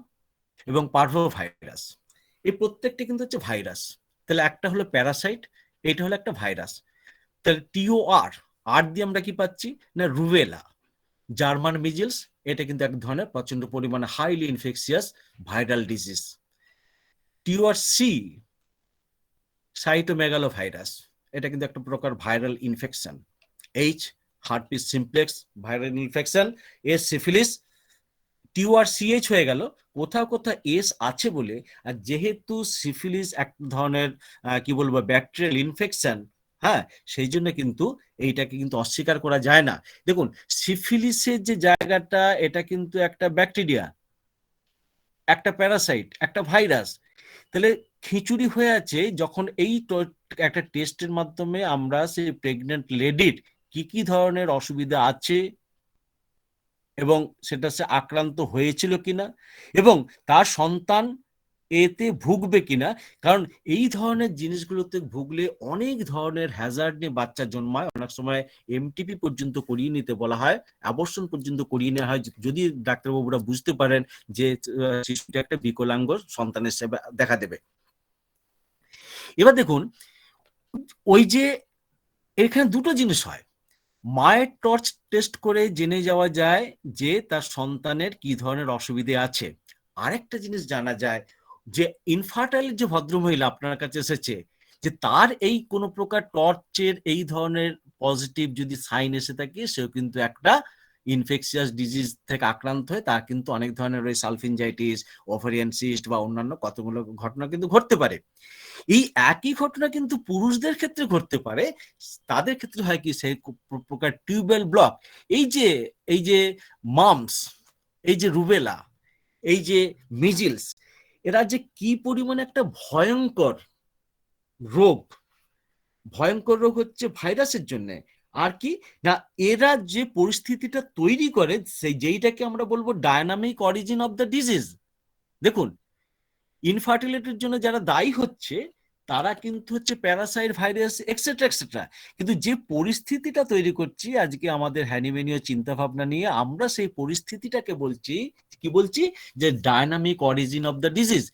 এবং পার্ভোভাইরাস। এই প্রত্যেকটা কিন্তু হচ্ছে ভাইরাস। তাহলে একটা হলো প্যারাসাইট, এটা হলো একটা ভাইরাস। তাহলে TOR দিয়ে আমরা কি পাচ্ছি না রুবেলা, জার্মান মিজেলস, এটা কিন্তু এক ধরনের প্রচন্ড পরিমাণে highly infectious viral disease. TORC cytomegalovirus, এটা কিন্তু একটা প্রকার viral infection. H herpes simplex viral infection. S syphilis. TORCH হয়ে গেল, কোথাও কোথাও S আছে বলে, আর যেহেতু সিফিলিস এক ধরনের কি বলবো ব্যাকটেরিয়াল ইনফেকশন, হ্যাঁ, সেই জন্য কিন্তু এইটাকে কিন্তু অস্বীকার করা যায় না। দেখুন সিফিলিসের যে জায়গাটা এটা কিন্তু একটা ব্যাকটেরিয়া, একটা প্যারাসাইট, একটা ভাইরাস। তাহলে খিচুড়ি হয়ে আছে যখন এই একটা টেস্টের মাধ্যমে আমরা সেই প্রেগনেন্ট লেডির কি কি ধরনের অসুবিধা আছে এবং সেটা সে আক্রান্ত হয়েছিল কিনা এবং তার সন্তান এতে ভুগবে কিনা, কারণ এই ধরনের জিনিসগুলোতে ভুগলে অনেক ধরনের হ্যাজার্ড নিয়ে বাচ্চা জন্মায়। অনেক সময় MTP পর্যন্ত করিয়ে নিতে বলা হয়, অ্যাবর্শন পর্যন্ত করিয়ে নেওয়া হয়, যদি ডাক্তারবাবুরা বুঝতে পারেন যে শিশুটা একটা বিকলাঙ্গ সন্তানের সেবা দেখা দেবে। এবার দেখুন ওই যে এখানে দুটো জিনিস হয়, মায়ের টর্চ টেস্ট করে জেনে যাওয়া যায় যে তার সন্তানের কি ধরনের অসুবিধে আছে। আরেকটা জিনিস জানা যায় যে ইনফার্টাইল যে ভদ্রমহিলা আপনার কাছে এসেছে, যে তার এই কোনো প্রকার টর্চের এই ধরনের পজিটিভ যদি সাইন এসে থাকে, সেও কিন্তু একটা ইনফেকশিয়াস ডিজিজ থেকে আক্রান্ত হয়ে তার কিন্তু অনেক ধরনের ওই সালফিনজাইটিস, ওভারিয়ান সিস্ট বা অন্যান্য কতগুলো ঘটনা কিন্তু ঘটতে পারে। এই একই ঘটনা কিন্তু পুরুষদের ক্ষেত্রে ঘটতে পারে। তাদের ক্ষেত্রে হয় কি সেই প্রকার টিউবেল ব্লক, এই যে মামস, এই যে রুবেলা, এই যে মিজিলস, এরা যে কি পরিমাণে একটা ভয়ঙ্কর রোগ হচ্ছে ভাইরাসের জন্য। আর কি না, এরা যে পরিস্থিতিটা তৈরি করে সেই যেইটাকে আমরা বলবো dynamic origin of the disease, দেখুন, ইনফার্টিলিটির জন্য যারা দায়ী হচ্ছে তারা কিন্তু হচ্ছে প্যারাসাইট, ভাইরাস, এক্সেট্রা এক্সেট্রা। কিন্তু যে পরিস্থিতিটা তৈরি করছি আজকে আমাদের হ্যানিম্যানীয় চিন্তা ভাবনা নিয়ে, আমরা সেই পরিস্থিতিটাকে বলছি কি বলছি, যে dynamic origin of the disease.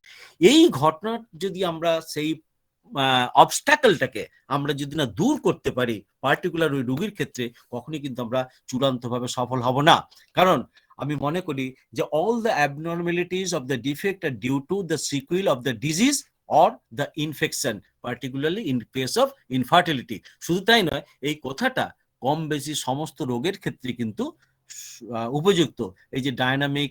এই ঘটনা যদি আমরা সেই অবস্ট্যাকলটাকে আমরা যদি না দূর করতে পারি, পার্টিকুলার ওই রোগীর ক্ষেত্রে, কখনই কিন্তু আমরা চূড়ান্তভাবে সফল হব না। কারণ আমি মনে করি যে all the abnormalities of the defect are due to the sequel of the disease or the infection, particularly in case of infertility। শুধু তাই নয়, এই কথাটা কম বেশি সমস্ত রোগের ক্ষেত্রে কিন্তু উপযুক্ত। এই যে dynamic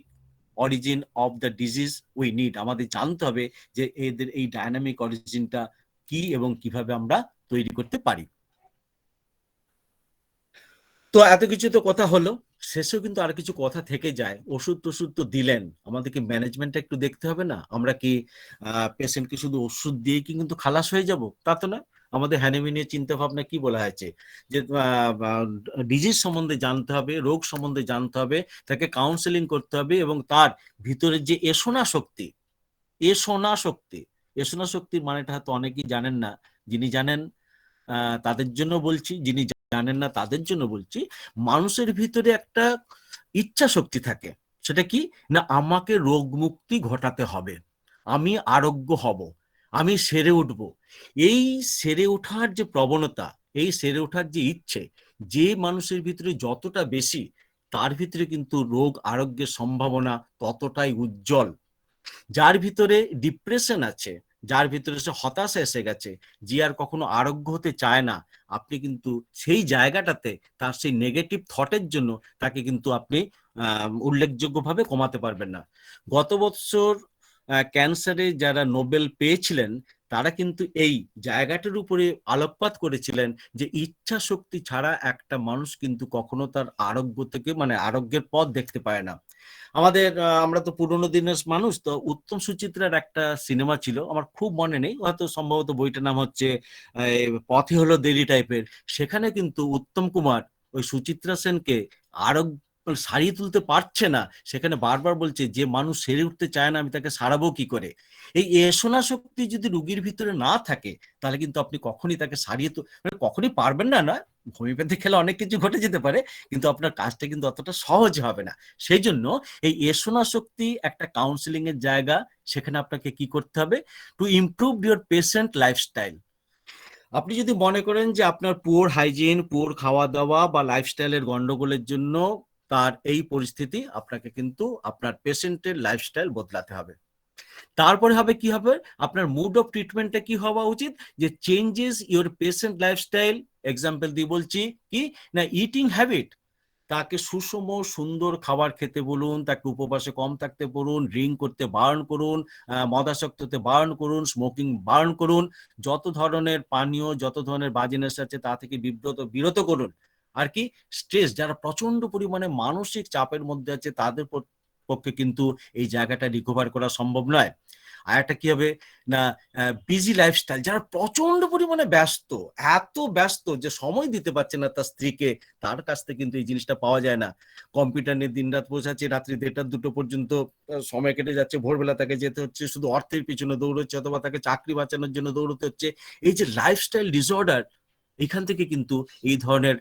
origin of the disease we need, আমাদের জানতে হবে যে এদের এই ডায়নামিক অরিজিনটা কি এবং কিভাবে আমরা তৈরি করতে পারি। তো এত কিছু তো কথা হলো, শেষেও কিন্তু আর কিছু কথা থেকে যায়। ওষুধ টষুধ তো দিলেন, আমাদেরকে ম্যানেজমেন্টটা একটু দেখতে হবে না? আমরা কি পেশেন্টকে শুধু ওষুধ দিয়ে কি কিন্তু খালাস হয়ে যাব? তা তো না। আমাদের হ্যানিম্যানীয় চিন্তা ভাবনা কি বলা হয়েছে, যে ডিজিজ সম্বন্ধে জানতে হবে, রোগ সম্বন্ধে জানতে হবে, তাকে কাউন্সেলিং করতে হবে, এবং তার ভিতরে যে এসোনা শক্তি, এসোনা শক্তি, এসোনা শক্তির মানেটা হয়তো অনেকেই জানেন না। যিনি জানেন তাদের জন্য বলছি, যিনি জানেন না তাদের জন্য বলছি। মানুষের ভিতরে একটা ইচ্ছা শক্তি থাকে, সেটা কি না, আমাকে রোগ মুক্তি ঘটাতে হবে, আমি আরোগ্য হব, আমি সেরে উঠব। এই সেরে ওঠার যে প্রবণতা, এই সেরে ওঠার যে ইচ্ছে, যে মানুষের ভিতরে যতটা বেশি, তার ভিতরে কিন্তু রোগ আরোগ্যের সম্ভাবনা ততটাই উজ্জ্বল। যার ভিতরে ডিপ্রেশন আছে, যার ভিতরে সে হতাশা এসে গেছে, যে আর কখনো আরোগ্য হতে চায় না, আপনি কিন্তু সেই জায়গাটাতে তার সেই নেগেটিভ থটের জন্য তাকে কিন্তু আপনি উল্লেখযোগ্যভাবে কমাতে পারবেন না। গত বছর ক্যান্সারে যারা নোবেল পেয়েছিলেন, তারা কিন্তু এই জায়গাটার উপরে আলোকপাত করেছিলেন যে ইচ্ছা শক্তি ছাড়া একটা মানুষ কিন্তু কখনো তার আরোগ্য থেকে, মানে আরোগ্যের পথ দেখতে পায় না। আমাদের আমরা তো পুরোনো দিনের মানুষ, তো উত্তম সুচিত্রার একটা সিনেমা ছিল, আমার খুব মনে নেই, হয়তো সম্ভবত বইটার নাম হচ্ছে পথে হলো দেরি টাইপের। সেখানে কিন্তু উত্তম কুমার ওই সুচিত্রা সেনকে আরো সারিয়ে তুলতে পারছে না, সেখানে বারবার বলছে যে মানুষ সেরে উঠতে চায় না, আমি তাকে সারাবো কি করে। এই এসোনা শক্তি যদি রুগীর ভিতরে না থাকে, তাহলে কিন্তু আপনি কখনই তাকে সারিয়ে মানে কখনই পারবেন না। না, হোমিওপ্যাথি খেলে অনেক কিছু ঘটে যেতে পারে, কিন্তু আপনার কাজটা কিন্তু অতটা সহজ হবে না। সেই জন্য এই এসোনা শক্তি একটা কাউন্সিলিং এর জায়গা, সেখানে আপনাকে কি করতে হবে, to improve your patient lifestyle. আপনি যদি মনে করেন যে আপনার পুয়ার হাইজিন, পুয়ার খাওয়া দাওয়া বা লাইফস্টাইলের গন্ডগোলের জন্য তার এই পরিস্থিতি, আপনাকে কিন্তু আপনার পেশেন্টের লাইফস্টাইল বদলাতে হবে। তারপরে হবে কি হবে, আপনার মুড অফ ট্রিটমেন্টটা কি হওয়া উচিত, যে changes your patient lifestyle. Example দিয়ে বলছি কি না, ইটিং হ্যাবিট, তাকে সুষম সুন্দর খাবার খেতে বলুন, তাকে উপবাসে কম থাকতে বলুন, ড্রিঙ্ক করতে বারণ করুন, মদাসক্ত হতে বারণ করুন, স্মোকিং বারণ করুন, যত ধরনের পানীয়, যত ধরনের বাজে নেশা আছে তা থেকে বিরত করুন। আর কি, স্ট্রেস, যারা প্রচন্ড পরিমাণে মানসিক চাপের মধ্যে আছে, তাদের পক্ষে কিন্তু এই জায়গাটা রিকভার করা সম্ভব নয়। আর একটা কি হবে না, বিজি লাইফস্টাইল, যারা প্রচন্ড পরিমাণে ব্যস্ত, এত ব্যস্ত যে সময় দিতে পারছে না তার স্ত্রীকে, তার কাছ থেকে কিন্তু এই জিনিসটা পাওয়া যায় না। কম্পিউটার নিয়ে দিন রাত বসে আছে, রাত্রি 1:30-2টো পর্যন্ত সময় কেটে যাচ্ছে, ভোরবেলা তাকে যেতে হচ্ছে, শুধু অর্থের পিছনে দৌড়চ্ছে, অথবা তাকে চাকরি বাঁচানোর জন্য দৌড়তে হচ্ছে। এই যে লাইফস্টাইল ডিসঅর্ডার, এখান থেকে কিন্তু এই ধরনের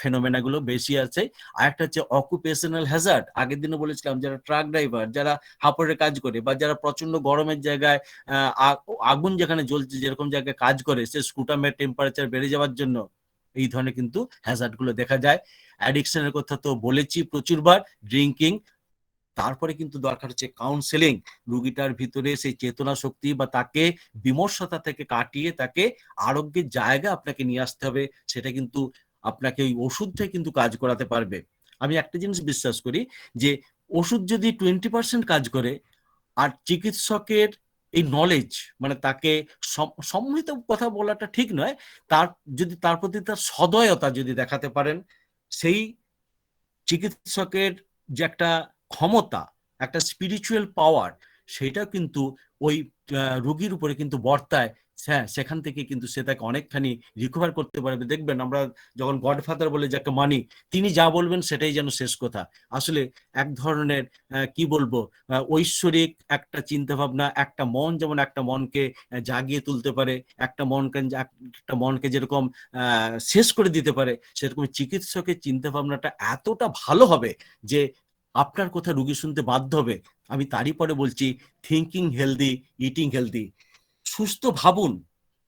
ফেনোমেনাগুলো বেশি আছে। আর একটা হচ্ছে অকুপেশনাল হ্যাজার্ড, আগের দিনে বলেছিলাম, যারা ট্রাক ড্রাইভার, যারা হাঁপড়ে কাজ করে, বা যারা প্রচন্ড গরমের জায়গায় আগুন যেখানে জ্বলছে যেরকম জায়গায় কাজ করে, সে স্কুটামের টেম্পারেচার বেড়ে যাওয়ার জন্য এই ধরনের কিন্তু হ্যাজার্ড গুলো দেখা যায়। অ্যাডিকশনের কথা তো বলেছি প্রচুরবার, ড্রিঙ্কিং। তারপরে কিন্তু দরকার হচ্ছে কাউন্সেলিং, রুগীটার ভিতরে সেই চেতনা শক্তি বা তাকে বিমর্ষতা থেকে কাটিয়ে তাকে আরোগ্যের জায়গা আপনাকে নিয়ে আসতে হবে। সেটা কিন্তু আপনাকে ওই ওষুধটাই কিন্তু কাজ করাতে পারবে। আমি একটা জিনিস বিশ্বাস করি, যে ওষুধ যদি 20% কাজ করে, আর চিকিৎসকের এই নলেজ, মানে তাকে সম্মিলিত কথা বলাটা ঠিক নয়, তার যদি তার প্রতি তার সদয়তা যদি দেখাতে পারেন, সেই চিকিৎসকের যে একটা ক্ষমতা, একটা স্পিরিচুয়াল পাওয়ার, সেটা কিন্তু ওই রোগীর উপরে কিন্তু বর্তায়। হ্যাঁ, সেখান থেকে কিন্তু সে তাকে অনেকখানি রিকভার করতে পারবে। দেখবেন আমরা যখন গডফাদার বলে যাকে মানি, তিনি যা বলবেন সেটাই যেন শেষ কথা। আসলে এক ধরনের কি বলবো, ঐশ্বরিক একটা চিন্তাভাবনা, একটা মন যেমন একটা মনকে জাগিয়ে তুলতে পারে, একটা মনকে যেরকম শেষ করে দিতে পারে, সেরকম চিকিৎসকের চিন্তাভাবনাটা এতটা ভালো হবে যে আপনার কথা রুগী শুনতে বাধ্য হবে। আমি তারই পরে বলছি, থিঙ্কিং হেলদি, ইটিং হেলদি। সুস্থ ভাবুন,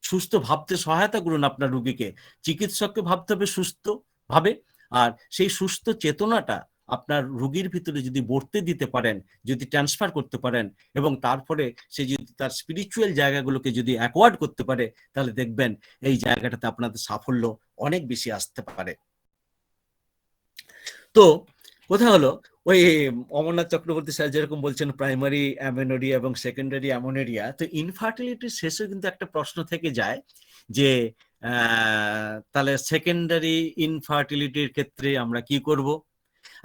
সুস্থ ভাবতে সহায়তা করুন আপনার রুগীকে। চিকিৎসককে ভাবতে হবে সুস্থ ভাবে, আর সেই সুস্থ চেতনাটা আপনার রুগীর ভিতরে যদি বর্তে দিতে পারেন, যদি ট্রান্সফার করতে পারেন, এবং তারপরে সে যদি তার স্পিরিচুয়াল জায়গাগুলোকে যদি অ্যাকোয়ার্ড করতে পারে, তাহলে দেখবেন এই জায়গাটাতে আপনাদের সাফল্য অনেক বেশি আসতে পারে। তো কথা হলো, ওই অমরনাথ চক্রবর্তী স্যার যেরকম বলছেন প্রাইমারি অ্যামেনোরিয়া এবং সেকেন্ডারি অ্যামোনেরিয়া, তো ইনফার্টিলিটির শেষে কিন্তু একটা প্রশ্ন থেকে যায় যে তাহলে সেকেন্ডারি ইনফার্টিলিটির ক্ষেত্রে আমরা কি করব।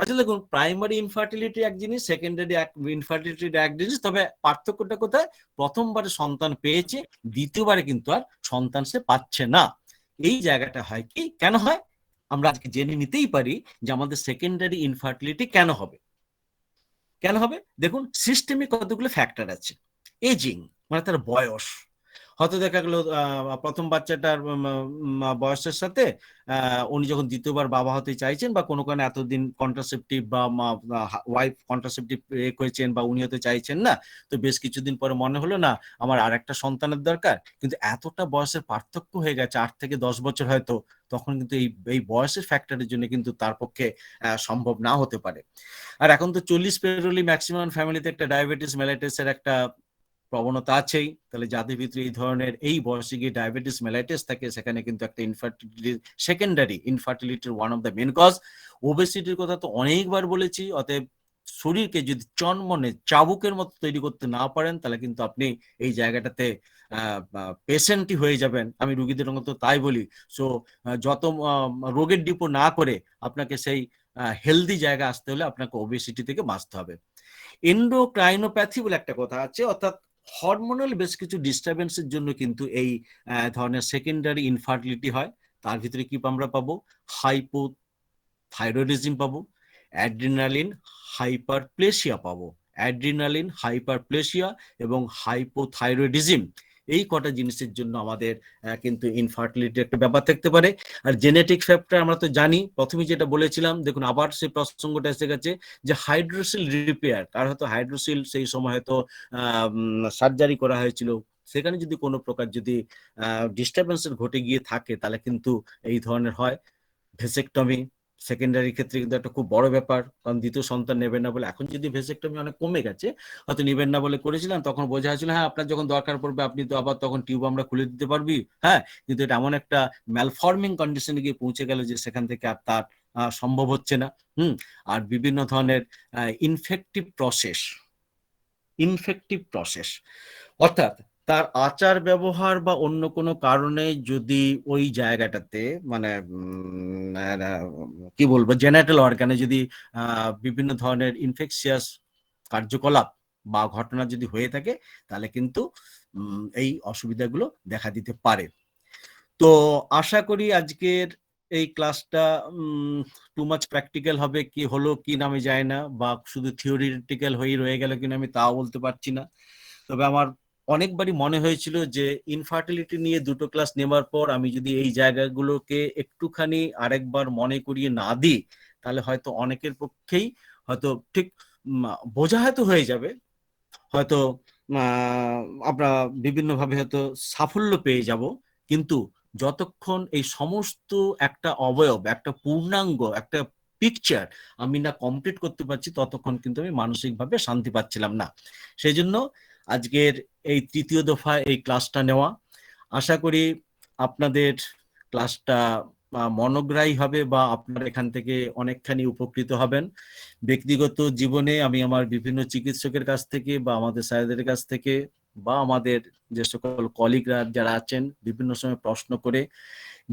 আসলে দেখুন, প্রাইমারি ইনফার্টিলিটি এক জিনিস, সেকেন্ডারি ইনফার্টিলিটি এক জিনিস, তবে পার্থক্যটা কোথায়? প্রথমবারে সন্তান পেয়েছে, দ্বিতীয়বারে কিন্তু আর সন্তান সে পাচ্ছে না। এই জায়গাটা হয় কি, কেন হয় আমরা আজকে জেনে নিতেই পারি যে আমাদের সেকেন্ডারি ইনফার্টিলিটি কেন হবে। কেন হবে? দেখুন, সিস্টেমে কতগুলো ফ্যাক্টর আছে। এজিং মানে তার বয়স, হয়তো দেখা গেল প্রথম বাচ্চাটার বয়সের সাথে উনি যখন দ্বিতীয়বার বাবা হতে চাইছেন, বা কোনো কারণে এতদিন কন্ট্রাসেপটিভ বা ওয়াইফ কন্ট্রাসেপটিভ করেছেন, বা উনি হতে চাইছেন না, তো বেশ কিছুদিন পরে মনে হলো না আমার আর একটা সন্তানের দরকার, কিন্তু এতটা বয়সের পার্থক্য হয়ে গেছে, 8 থেকে 10 বছর হয়তো, তখন কিন্তু এই বয়সের ফ্যাক্টরের জন্য কিন্তু তার পক্ষে সম্ভব না হতে পারে। আর এখন তো 40 পেরোলেই ম্যাক্সিমাম ফ্যামিলিতে একটা ডায়াবেটিস মেলাইটিসের একটা প্রবণতা আছেই। তাহলে যাদের ভিতরে এই ধরনের এই বয়সে গিয়ে ডায়াবেটিস মেলাইটিস থাকে, সেখানে কিন্তু একটা ইনফার্টিলিটি, সেকেন্ডারি ইনফার্টিলিটির one of the main cause. ওবেসিটির কথা তো অনেকবার বলেছি। অতএব শরীরকে যদি চনমনে চাবুকের মতো তৈরি করতে না পারেন, তাহলে কিন্তু আপনি এই জায়গাটাতে পেশেন্টই হয়ে যাবেন। আমি রুগীদের মতো তাই বলি। সো যত রোগের ডিপো না করে আপনাকে সেই হেলদি জায়গা আসতে হলে আপনাকে ওবেসিটি থেকে বাঁচতে হবে। এন্ডোক্রাইনোপ্যাথি বলে একটা কথা আছে, অর্থাৎ হরমোনাল বেশ কিছু ডিস্টারবেন্সের জন্য কিন্তু এই ধরনের সেকেন্ডারি ইনফার্টিলিটি হয়। তার ভিতরে কি আমরা পাবো? হাইপোথাইরয়েডিজম পাবো, অ্যাড্রিনালিন হাইপারপ্লেসিয়া পাবো, অ্যাড্রিনালিন হাইপারপ্লেসিয়া এবং হাইপোথাইরয়েডিজম। এই কটা জিনিসের জন্য আমাদের কিন্তু ইনফার্টিলিটি একটা ব্যাপার থাকতে পারে। আর জেনেটিক ফ্যাক্টর আমরা তো জানি, প্রথমে যেটা বলেছিলাম, দেখুন আবার সেই প্রসঙ্গটা এসে গেছে যে হাইড্রোসিল রিপেয়ার, তার হয়তো হাইড্রোসিল সেই সময় হয়তো সার্জারি করা হয়েছিল, সেখানে যদি কোনো প্রকার যদি ডিস্টারবেন্স ঘটে গিয়ে থাকে, তাহলে কিন্তু এই ধরনের হয়। ভেসেক্টমি সেকেন্ডারি ক্ষেত্রে কিন্তু একটা খুব বড় ব্যাপার, কারণ দ্বিতীয় সন্তান নেবেন না বলে। এখন যদি ভেসেক্টমি অনেক কমে গেছে, হয়তো নেবেন না বলে করেছিলাম, তখন বোঝা হয়েছিল হ্যাঁ আপনার যখন দরকার পড়বে আপনি তো আবার তখন টিউব আমরা খুলে দিতে পারবি, হ্যাঁ, কিন্তু এটা এমন একটা ম্যালফর্মিং কন্ডিশনে গিয়ে পৌঁছে গেল যে সেখান থেকে আর তার সম্ভব হচ্ছে না। আর বিভিন্ন ধরনের ইনফেক্টিভ প্রসেস, অর্থাৎ তার আচার ব্যবহার বা অন্য কোনো কারণে যদি ওই জায়গাটাতে মানে কি বলবো, জেনারেটাল অর্গানে যদি বিভিন্ন ধরনের ইনফেকশিয়াস কার্যকলাপ বা ঘটনা যদি হয়ে থাকে, তাহলে কিন্তু এই অসুবিধাগুলো দেখা দিতে পারে। তো আশা করি আজকের এই ক্লাসটা টু মাচ প্র্যাকটিক্যাল হবে কি হলো কি নামে যায় না, বা শুধু থিওরিটিক্যাল হয়েই রয়ে গেল কিনা আমি তাও বলতে পারছি না। তবে আমার অনেকবারই মনে হয়েছিল যে ইনফার্টিলিটি নিয়ে 2টো ক্লাস নেওয়ার পর আমি যদি এই জায়গাগুলোকে একটুখানি আরেকবার মনে করিয়ে না দিই, তাহলে হয়তো অনেকের পক্ষেই হয়তো ঠিক বোঝা হয়তো হয়ে যাবে, হয়তো আমরা বিভিন্নভাবে হয়তো সাফল্য পেয়ে যাব, কিন্তু যতক্ষণ এই সমস্ত একটা অবয়ব, একটা পূর্ণাঙ্গ, একটা পিকচার আমি না কমপ্লিট করতে পারছি, ততক্ষণ কিন্তু আমি মানসিকভাবে শান্তি পাচ্ছিলাম না। সেই জন্য আজকের এই 3য় দফায় এই ক্লাসটা নেওয়া। আশা করি আপনাদের ক্লাসটা মনোগ্রাহী হবে, বা আপনারা এখান থেকে অনেকখানি উপকৃত হবেন। ব্যক্তিগত জীবনে আমি আমার বিভিন্ন চিকিৎসকের কাছ থেকে, বা আমাদের স্যারদের কাছ থেকে, বা আমাদের যে সকল কলিগরা যারা আছেন, বিভিন্ন সময় প্রশ্ন করে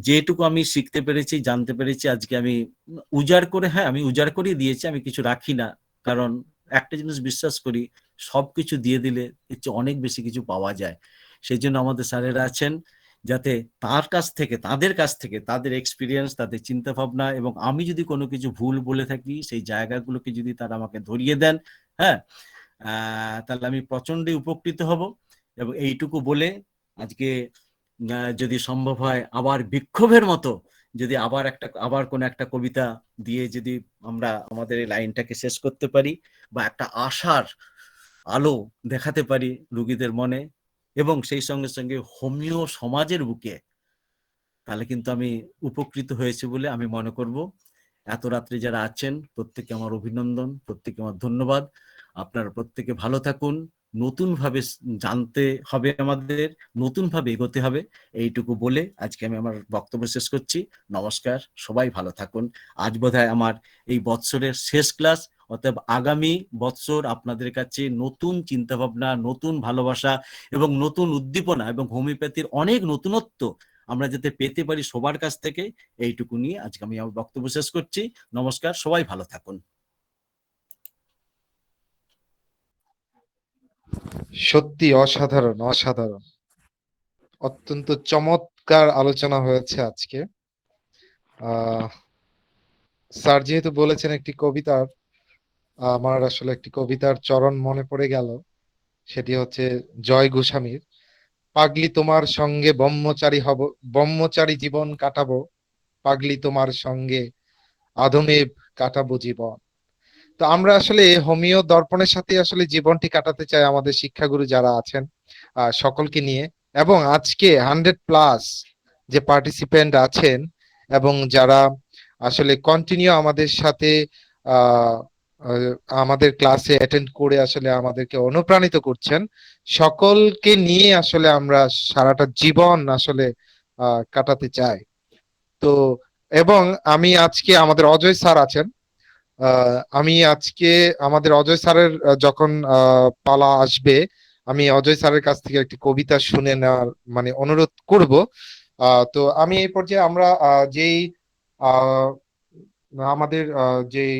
যেটুকু আমি শিখতে পেরেছি, জানতে পেরেছি, আজকে আমি উজাড় করে, হ্যাঁ আমি উজাড় করে দিয়েছি, আমি কিছু রাখি না। কারণ একটা জিনিস বিশ্বাস করি, সবকিছু দিয়ে দিলে এর চেয়ে অনেক বেশি কিছু পাওয়া যায়। সেই জন্য আমাদের স্যারেরা আছেন, যাতে তাদের কাছ থেকে তাদের এক্সপিরিয়েন্স, তাদের চিন্তা ভাবনা, এবং আমি যদি কোনো কিছু ভুল বলে থাকি সেই জায়গাগুলোকে যদি তারা আমাকে ধরিয়ে দেন, হ্যাঁ, তাহলে আমি প্রচণ্ডই উপকৃত হব। এবং এইটুকু বলে আজকে যদি সম্ভব হয় আবার বিক্ষোভের মতো যদি আবার কোনো একটা কবিতা দিয়ে যদি আমরা আমাদের এই লাইনটাকে শেষ করতে পারি, বা একটা আশার আলো দেখাতে পারি রুগীদের মনে, এবং সেই সঙ্গে সঙ্গে হোমিও সমাজের বুকে, তাহলে কিন্তু আমি উপকৃত হয়েছি বলে আমি মনে করব। এত রাত্রে যারা আছেন প্রত্যেকে আমার অভিনন্দন, প্রত্যেকে আমার ধন্যবাদ। আপনারা প্রত্যেকে ভালো থাকুন। নতুনভাবে জানতে হবে, আমাদের নতুনভাবে এগোতে হবে, এইটুকু বলে আজকে আমি আমার বক্তব্য শেষ করছি। নমস্কার, সবাই ভালো থাকুন। আজ বোধহয় আমার এই বৎসরের শেষ ক্লাস, অতএব আগামী বৎসর আপনাদের কাছে নতুন চিন্তাভাবনা, নতুন ভালোবাসা এবং নতুন উদ্দীপনা এবং হোমিওপ্যাথির অনেক নতুনত্ব আমরা যাতে পেতে পারি সবার কাছ থেকে, এইটুকু নিয়ে আজকে আমি আমার বক্তব্য শেষ করছি। নমস্কার, সবাই ভালো থাকুন। সত্যি অসাধারণ, অসাধারণ, অত্যন্ত চমৎকার আলোচনা হয়েছে আজকে। স্যার যেহেতু বলেছেন একটি কবিতার, আমার আসলে একটি কবিতার চরণ মনে পড়ে গেল। সেটি হচ্ছে জয় গোস্বামীর, পাগলি তোমার সঙ্গে ব্রহ্মচারী হব, ব্রহ্মচারী জীবন কাটাবো, পাগলি তোমার সঙ্গে আধমেব কাটাবো জীবন। তো আমরা আসলে হোমিও দর্পণের সাথে আসলে জীবনটি কাটাতে চাই, আমাদের শিক্ষাগুরু যারা আছেন সকলকে নিয়ে। এবং আজকে 100+ যে পার্টিসিপেন্ট আছেন এবং যারা আসলে কন্টিনিউ আমাদের সাথে আহ আহ, আমাদের ক্লাসে অ্যাটেন্ড করে আসলে আমাদেরকে অনুপ্রাণিত করছেন, সকলকে নিয়ে আসলে আমরা সারাটা জীবন আসলে কাটাতে চাই। তো এবং আমি আজকে আমাদের অজয় স্যার আছেন, আমি আজকে আমাদের অজয় স্যারের যখন পালা আসবে, আমি অজয় স্যারের কাছ থেকে একটি কবিতা শুনে নেওয়ার মানে অনুরোধ করব। তো আমি এই পর্যায়ে আমরা যেই আহ, আমাদের যেই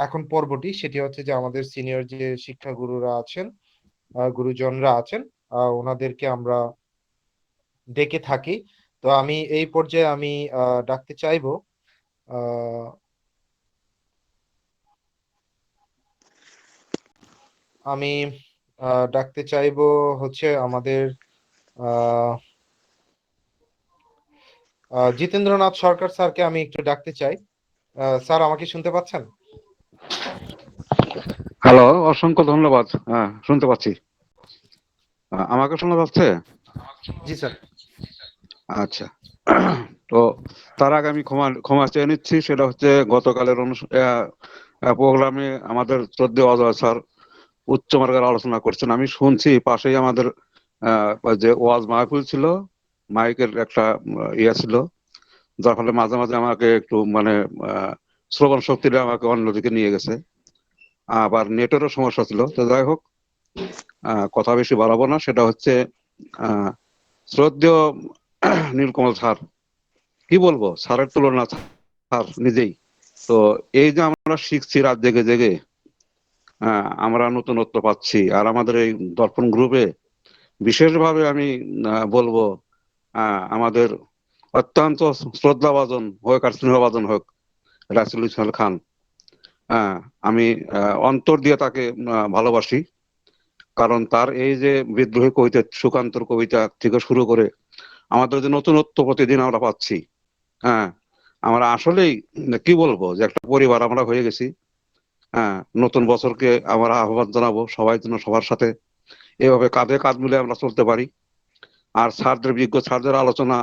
এখন পর্বটি সেটি হচ্ছে যে আমাদের সিনিয়র যে শিক্ষাগুরুরা আছেন, গুরুজনরা আছেন, ওনাদেরকে আমরা ডেকে থাকি। তো আমি এই পর্যায়ে আমি ডাকতে চাইবো আহ আমি ডাকতে চাইবো হচ্ছে আমাদের আহ জিতেন্দ্রনাথ সরকার স্যারকে আমি একটু ডাকতে চাই। স্যার আমাকে শুনতে পাচ্ছেন? হ্যালো, অসংখ্য ধন্যবাদ। হ্যাঁ, শুনতে পাচ্ছি। আমাকে শোনা যাচ্ছে? জি স্যার। আচ্ছা। তো তার আগে আমি ক্ষমা চেয়ে নিচ্ছি। সেটা হচ্ছে গতকালের প্রোগ্রামে আমাদের শ্রদ্ধেয় অজয় স্যার উচ্চ মার্গের আলোচনা করছেন, আমি শুনছি। পাশেই আমাদের যে ওয়াজ মাহফিল ছিল, মাইকের একটা ইয়ে ছিল, যার ফলে মাঝে মাঝে আমাকে একটু মানে শ্রবণ শক্তিটা আমাকে অন্যদিকে নিয়ে গেছে। আবার নেটেরও সমস্যা ছিল। তো যাই হোক, কথা বেশি বাড়াবো না। সেটা হচ্ছে শ্রদ্ধেয় নীলকমল স্যার, কি বলবো, স্যারের তুলনা স্যার নিজেই। তো এই যে আমরা শিখছি রাত জেগে জেগে, আমরা নতুনত্ব পাচ্ছি। আর আমাদের এই দর্পণ গ্রুপে বিশেষভাবে আমি বলবো, আমাদের অত্যন্ত শ্রদ্ধাভাজন হোক আর স্নেহভাজন হোক রাসেল ইসমাইল খান, আমি অন্তর দিয়ে তাকে ভালোবাসি। কারণ তার এই যে বিদ্রোহী কবিতা, সুকান্তর কবিতা থেকে শুরু করে আমাদের যে নতুনত্ব প্রতিদিন আমরা পাচ্ছি, হ্যাঁ, আমরা আসলেই কি বলবো যে একটা পরিবার আমরা হয়ে গেছি। নতুন বছরকে আমরা আহ্বান জানাবো সবাই যেন সবার সাথে এভাবে কাঁধে কাঁধ মিলে আমরা চলতে পারি। আর স্যারদের, বিজ্ঞ স্যারদের আলোচনা